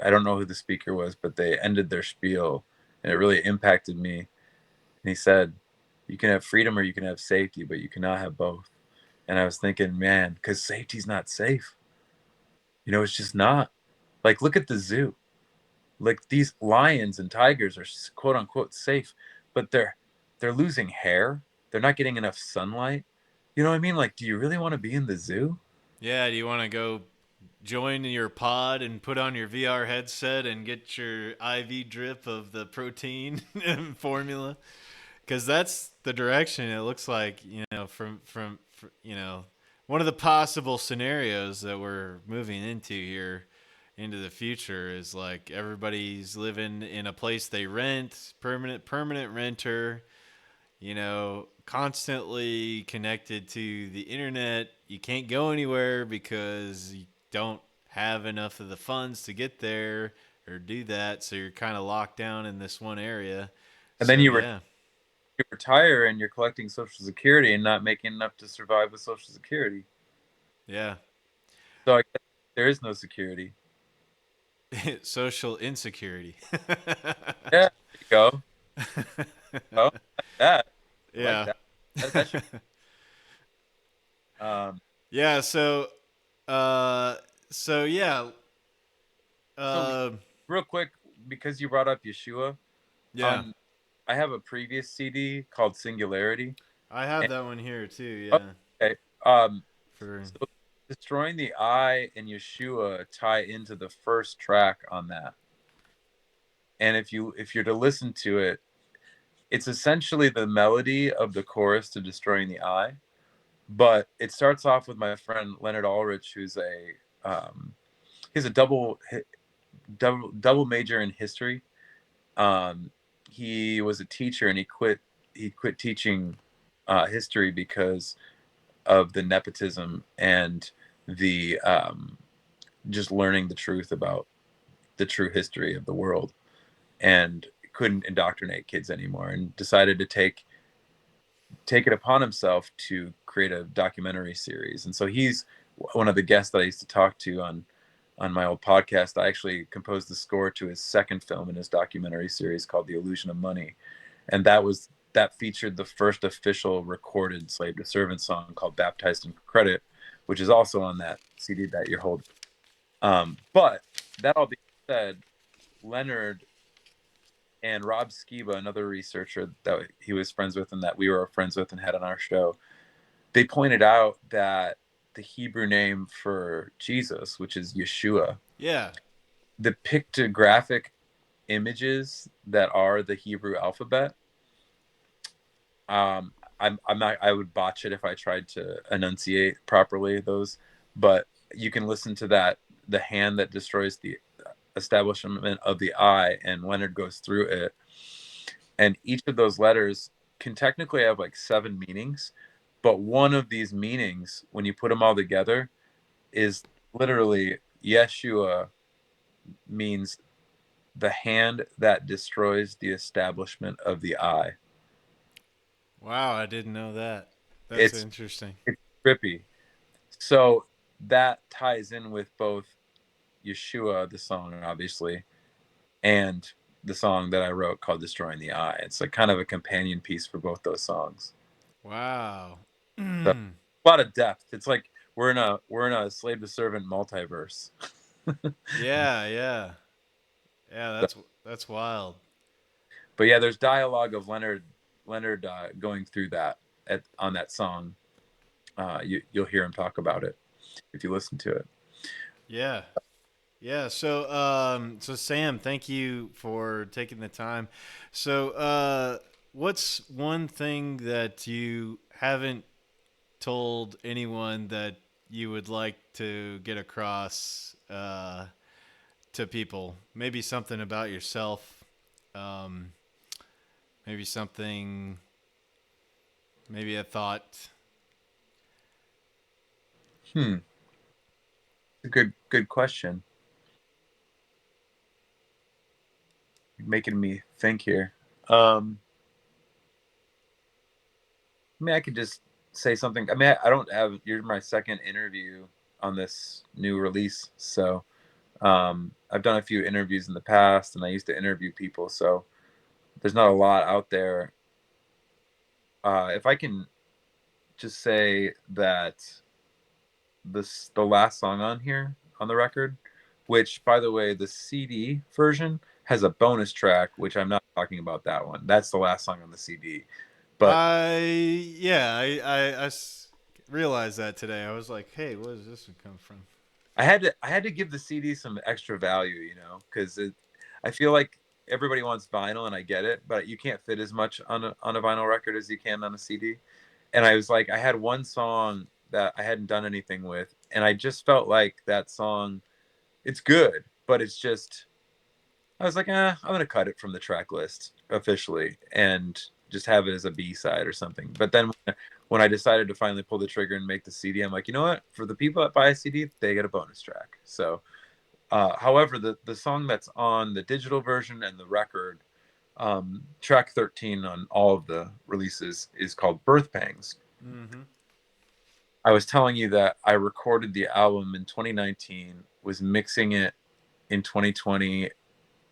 I don't know who the speaker was, but they ended their spiel, and it really impacted me. And he said, "You can have freedom or you can have safety, but you cannot have both." And I was thinking, man, because safety's not safe. It's just not. Like, look at the zoo. Like, these lions and tigers are quote unquote safe, but they're losing hair. They're not getting enough sunlight. You know what I mean? Like, do you really want to be in the zoo? Yeah, do you want to go join your pod and put on your VR headset and get your IV drip of the protein formula? Because that's the direction it looks like. From one of the possible scenarios that we're moving into here into the future is like everybody's living in a place they rent, permanent renter, constantly connected to the internet. You can't go anywhere because you don't have enough of the funds to get there or do that. So you're kind of locked down in this one area. And then So yeah, you retire and you're collecting Social Security and not making enough to survive with Social Security. yeah, So I guess there is no security. Social insecurity. Yeah, there you go. Oh, that I like Yeah. that. That should. Um, Yeah. Uh, so yeah. so Uh, real quick, because you brought up Yeshua, yeah. on I have a previous CD called Singularity. I have And, that one here too. oh, Yeah. okay. For So destroying the eye and Yeshua tie into the first track on that. And if you're to listen to it, it's essentially the melody of the chorus to Destroying the Eye, but it starts off with my friend Leonard Ulrich, who's he's a double major in history. Um, he was a teacher and he quit teaching history because of the nepotism and the just learning the truth about the true history of the world, and couldn't indoctrinate kids anymore, and decided to take it upon himself to create a documentary series. And so he's one of the guests that I used to talk to on my old podcast. I actually composed the score to his second film in his documentary series called The Illusion of Money, and that featured the first official recorded slave to servant song called Baptized in Credit, which is also on that CD that you're holding. But that all being said, Leonard and Rob Skiba, another researcher that he was friends with and that we were friends with and had on our show, they pointed out that the Hebrew name for Jesus, which is Yeshua, yeah. the pictographic images that are the Hebrew alphabet, I'm not, I would botch it if I tried to enunciate properly those, but you can listen to that, the hand that destroys the establishment of the eye, and Leonard goes through it, and each of those letters can technically have like seven meanings, but one of these meanings, when you put them all together, is literally Yeshua means the hand that destroys the establishment of the eye. Wow, I didn't know that. That's It's interesting. it's trippy. So that ties in with both Yeshua, the song, obviously, and the song that I wrote called "Destroying the Eye." It's like kind of a companion piece for both those songs. Wow. So a lot of depth. It's like we're in a slave to servant multiverse. Yeah, yeah. Yeah, So, that's wild. but yeah, there's dialogue of Leonard going through that on that song. You'll hear him talk about it if you listen to it. Yeah. Yeah, so Sam, thank you for taking the time. So, what's one thing that you haven't told anyone that you would like to get across to people? Maybe something about yourself. Um, maybe something. Maybe a thought. Hmm, a good question. You're making me think here. I mean, I could just say something. I mean, I don't have. You're my second interview on this new release, so I've done a few interviews in the past, and I used to interview people, so there's not a lot out there. If I can just say that the last song on here on the record, which by the way, the CD version has a bonus track, which I'm not talking about that one. That's the last song on the CD. But I realized that today. I was like, hey, where does this one come from? I had to give the CD some extra value, because I feel like everybody wants vinyl, and I get it, but you can't fit as much on a vinyl record as you can on a CD. And I was like, I had one song that I hadn't done anything with, and I just felt like that song, it's good, but it's just, I was like, I'm gonna cut it from the track list officially and just have it as a B side or something. But then when I decided to finally pull the trigger and make the CD, I'm like, you know what? For the people that buy a CD, they get a bonus track. So, however, the song that's on the digital version and the record, track 13 on all of the releases, is called Birth Pangs. Mm-hmm. I was telling you that I recorded the album in 2019, was mixing it in 2020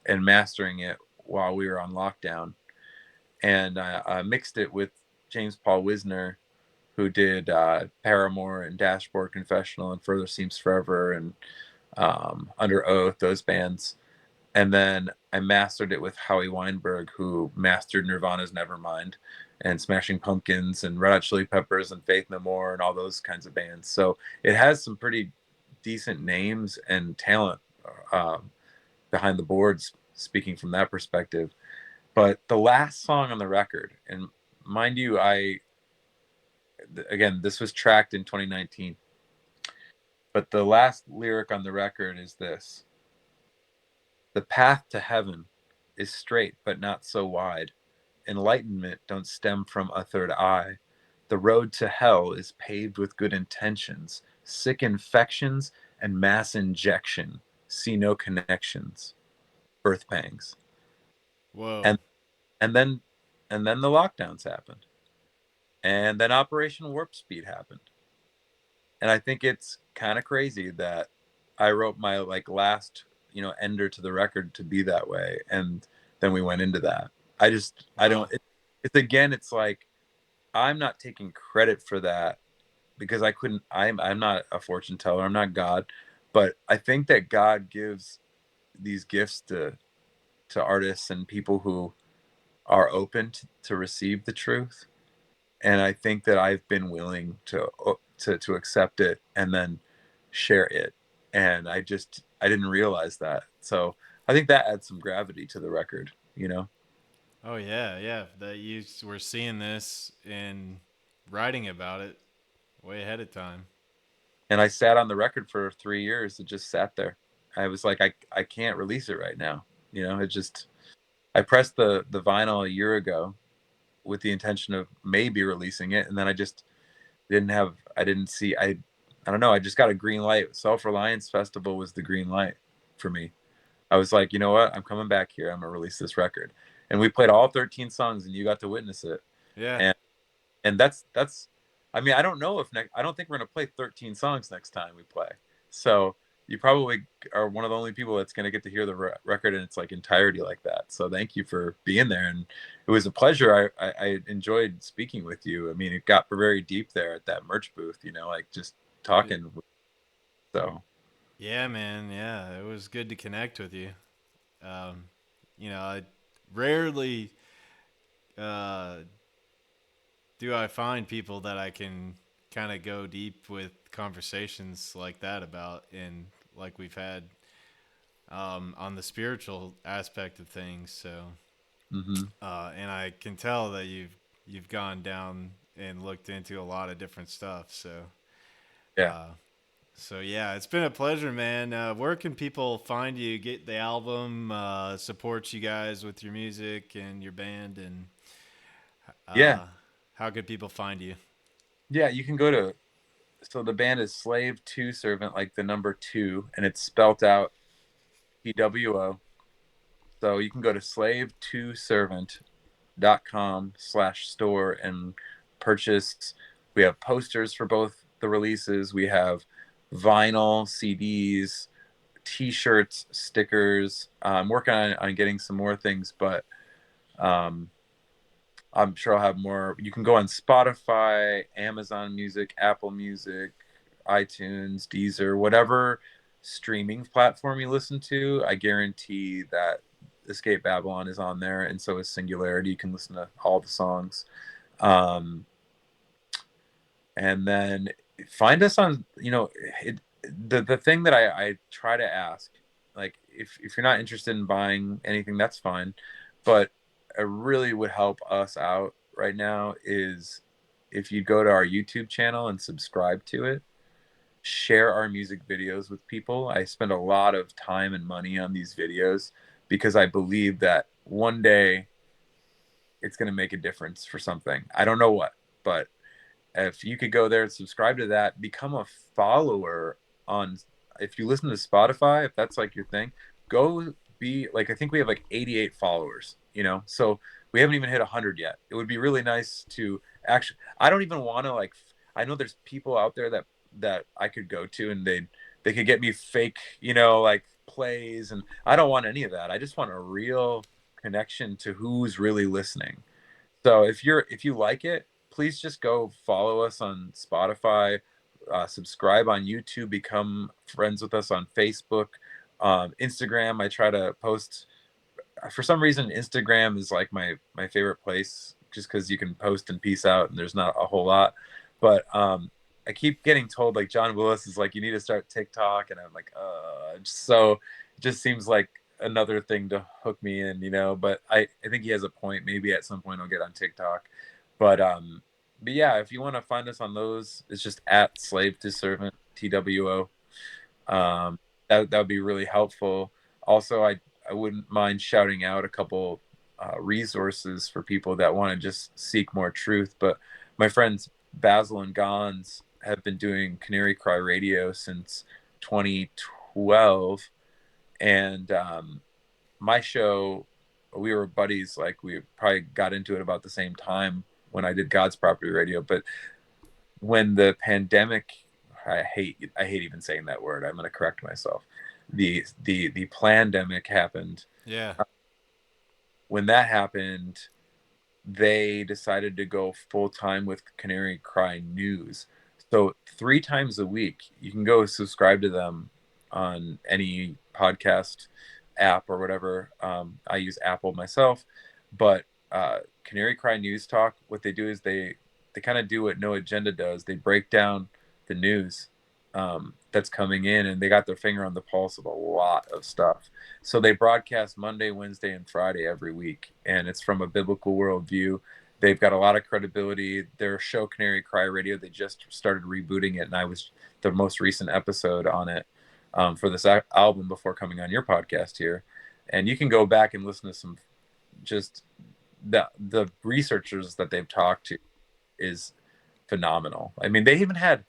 and mastering it while we were on lockdown. And I mixed it with James Paul Wisner, who did Paramore and Dashboard Confessional and Further Seems Forever and Under Oath, those bands. And then I mastered it with Howie Weinberg, who mastered Nirvana's Nevermind and Smashing Pumpkins and Red Hot Chili Peppers and Faith No More and all those kinds of bands. So it has some pretty decent names and talent behind the boards, speaking from that perspective. But the last song on the record, and mind you, again, this was tracked in 2019, but the last lyric on the record is this: the path to heaven is straight, but not so wide. Enlightenment don't stem from a third eye. The road to hell is paved with good intentions, sick infections, and mass injection. See no connections. Birth pangs. Whoa. And and then and then the lockdowns happened. And then Operation Warp Speed happened. And I think it's kind of crazy that I wrote my like last, ender to the record to be that way, and then we went into that. I Wow. don't. It's again, it's like I'm not taking credit for that because I couldn't. I'm not a fortune teller. I'm not God, but I think that God gives these gifts to artists and people who are open to receive the truth, and I think that I've been willing to accept it and then share it. And I didn't realize that. So I think that adds some gravity to the record. Oh yeah, yeah. That you were seeing this and writing about it way ahead of time. And I sat on the record for 3 years. It just sat there. I was like, I can't release it right now. It just I pressed the vinyl a year ago with the intention of maybe releasing it, and then I didn't see I don't know, I just got a green light. Self Reliance Festival was the green light for me. I was like, you know what? I'm coming back here. I'm gonna release this record. And we played all 13 songs and you got to witness it. Yeah. And that's I mean, I don't know if I don't think we're gonna play 13 songs next time we play. So you probably are one of the only people that's gonna get to hear the record in its like entirety like that. So thank you for being there, and it was a pleasure. I enjoyed speaking with you. I mean, it got very deep there at that merch booth. Like just talking. So Yeah, man. Yeah, it was good to connect with you. Um, I rarely uh, do I find people that I can kind of go deep with conversations like that about, and like we've had on the spiritual aspect of things. So, hmm and I can tell that you've gone down and looked into a lot of different stuff. yeah, Uh, So yeah, it's been a pleasure, man. Where can people find you? Get the album, support you guys with your music and your band, and yeah, uh, how could people find you? yeah. You can go to so the band is Slave to Servant, like the number two, and it's spelt out PWO. So you can go to slave2servant.com/store and purchase. We have posters for both the releases. We have vinyl, CDs, T-shirts, stickers. I'm working on getting some more things, but um, I'm sure I'll have more. You can go on Spotify, Amazon Music, Apple Music, iTunes, Deezer, whatever streaming platform you listen to. I guarantee that Escape Babylon is on there, and so is Singularity. You can listen to all the songs. Um, and then find us on, the thing that I try to ask, like, if you're not interested in buying anything, that's fine. But it really would help us out right now is if you go to our YouTube channel and subscribe to it, share our music videos with people. I spend a lot of time and money on these videos because I believe that one day it's going to make a difference for something. I don't know what, but if you could go there and subscribe to that, become a follower on, if you listen to Spotify, if that's like your thing, go be like, I think we have like 88 followers, so we haven't even hit 100 yet. It would be really nice to actually, I don't even want to like, I know there's people out there that I could go to and they could get me fake, like plays, and I don't want any of that. I just want a real connection to who's really listening. So if you like it, please just go follow us on Spotify, subscribe on YouTube, become friends with us on Facebook, Instagram. I try to post. For some reason, Instagram is like my favorite place, just because you can post and peace out, and there's not a whole lot. But I keep getting told, like, John Willis is like, you need to start TikTok, and I'm like, so it just seems like another thing to hook me in, you know. But I think he has a point. Maybe at some point I'll get on TikTok. But yeah, if you want to find us on those, it's just at Slave to Servant TWO. That would be really helpful. Also, I wouldn't mind shouting out a couple resources for people that want to just seek more truth. But my friends Basil and Gons have been doing Canary Cry Radio since 2012, and my show, we were buddies. Like, we probably got into it about the same time when I did God's Property Radio. But when the pandemic, I hate even saying that word. I'm going to correct myself. The pandemic happened. Yeah. When that happened, they decided to go full time with Canary Cry News. So 3 times a week, you can go subscribe to them on any podcast app or whatever. I use Apple myself, but Canary Cry News Talk, what they do is they kind of do what No Agenda does. They break down the news that's coming in, and they got their finger on the pulse of a lot of stuff. So they broadcast Monday, Wednesday, and Friday every week, and it's from a biblical worldview. They've got a lot of credibility. Their show, Canary Cry Radio, they just started rebooting it, and I was the most recent episode on it for this album before coming on your podcast here. And you can go back and listen to some, just the researchers that they've talked to is phenomenal. I mean, they even had,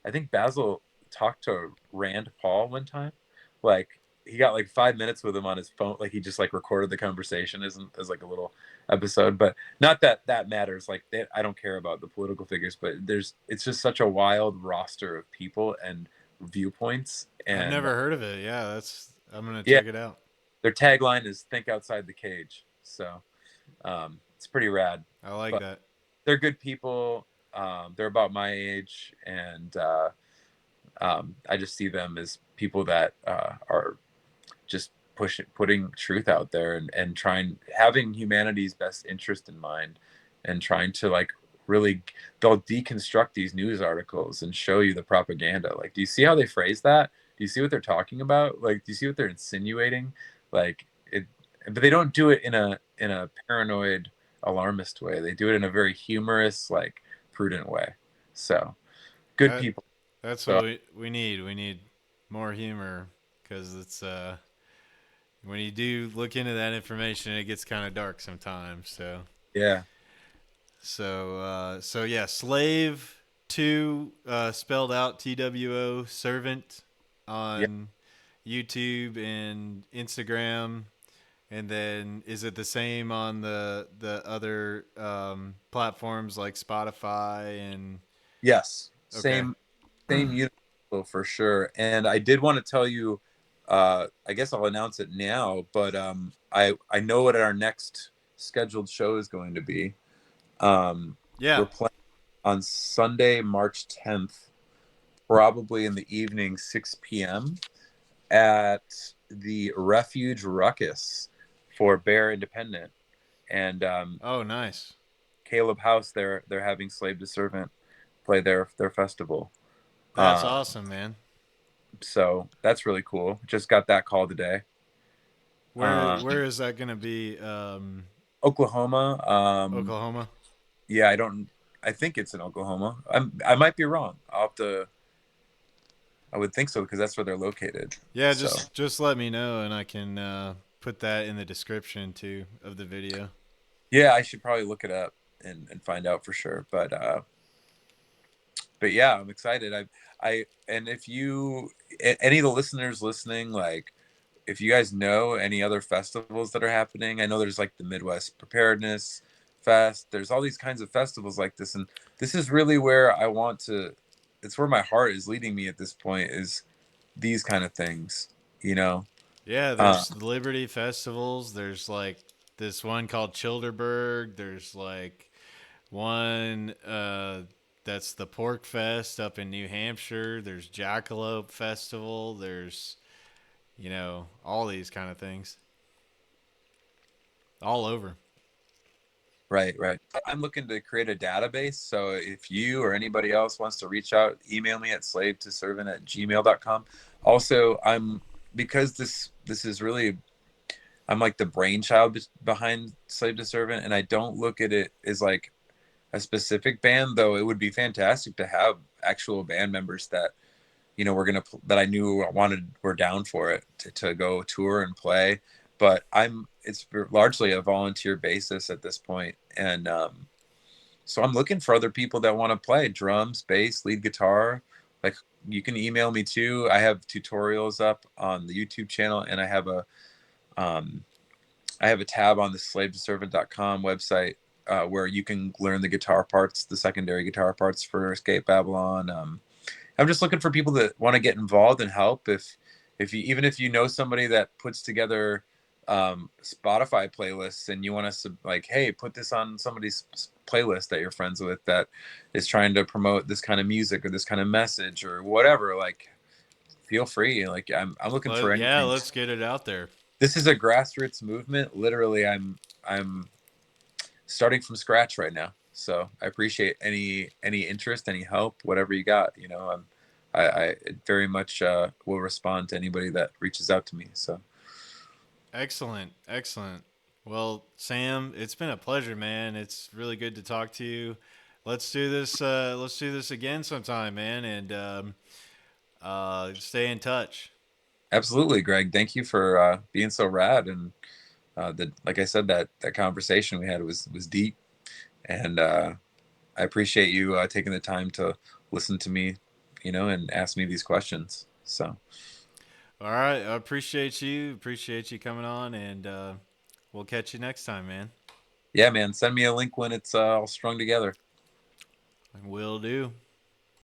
I think Basil talked to Rand Paul one time. Like, he got like 5 minutes with him on his phone. Like, he just like recorded the conversation as like a little episode. But not that that matters. Like, I don't care about the political figures, but it's just such a wild roster of people and viewpoints. I've And never heard of it. Yeah, I'm gonna yeah, check it out. their tagline is "Think outside the cage." So it's pretty rad. I like But that. they're good people. They're about my age, and I just see them as people that are just putting truth out there, and trying, having humanity's best interest in mind, and trying to, like, really, they'll deconstruct these news articles and show you the propaganda. Like, do you see how they phrase that? Do you see what they're talking about? Like, do you see what they're insinuating? Like, it, but they don't do it in a paranoid, alarmist way. They do it in a very humorous, like, prudent way. So good That people. that's So what we need. We need more humor because it's when you do look into that information, it gets kind of dark sometimes. yeah, So yeah, slave two spelled out TWO servant yeah, on YouTube and Instagram. And then is it the same on the other platforms like Spotify and yes, okay. same universal for sure. And I did want to tell you, I guess I'll announce it now, but I know what our next scheduled show is going to be. Yeah. We're playing on Sunday, March 10th, probably in the evening, 6 p.m. at the Refuge Ruckus for Bear Independent. And Oh, nice. Caleb House, they're having Slave to Servant play their festival. That's Uh, awesome, man. so that's really cool. Just got that call today. Uh, Where is that gonna be? Oklahoma. Oklahoma. Yeah, I don't. I think it's in Oklahoma. I might be wrong. I'll have to. I would think so because that's where they're located. Yeah, So just let me know and I can put that in the description too of the video. yeah, I should probably look it up and find out for sure. But yeah, I'm excited. I and if you, any of the listeners listening, like, if you guys know any other festivals that are happening, I know there's like the Midwest Preparedness Fest. There's all these kinds of festivals like this, and this is really where I want to. It's where my heart is leading me at this point. Is these kind of things, you know. Yeah, Uh, there's Liberty festivals. There's like this one called Childerberg. There's like one that's the Pork Fest up in New Hampshire. There's Jackalope Festival. There's, all these kind of things all over. right, right. I'm looking to create a database. So if you or anybody else wants to reach out, email me at slavetoservant@gmail.com. Also, because this is really, I'm like the brainchild behind Slave to Servant, and I don't look at it as like a specific band, though it would be fantastic to have actual band members that that I knew wanted were down for it to go tour and play. But it's largely a volunteer basis at this point, and so I'm looking for other people that want to play drums, bass, lead guitar. Like, you can email me too. I have tutorials up on the YouTube channel, and um, I have a tab on the slavetoservant.com website where you can learn the guitar parts, the secondary guitar parts for Escape Babylon. I'm just looking for people that want to get involved and help. If you, even if you know somebody that puts together Spotify playlists and you want to like, hey, put this on somebody's playlist that you're friends with that is trying to promote this kind of music or this kind of message or whatever, like, feel free. Like, I'm looking for Yeah, anything. let's get it out there. This is a grassroots movement. Literally, I'm starting from scratch right now. So I appreciate any interest, any help, whatever you got. I very much will respond to anybody that reaches out to me. So Excellent, excellent. Well, Sam, it's been a pleasure, man. It's really good to talk to you. Let's do this. Let's do this again sometime, man, and stay in touch. absolutely, Greg. Thank you for being so rad. And like I said, that conversation we had was deep, and I appreciate you taking the time to listen to me, and ask me these questions. So All right, I appreciate you. Appreciate you coming on, and we'll catch you next time, man. yeah, man, send me a link when it's all strung together. Will do.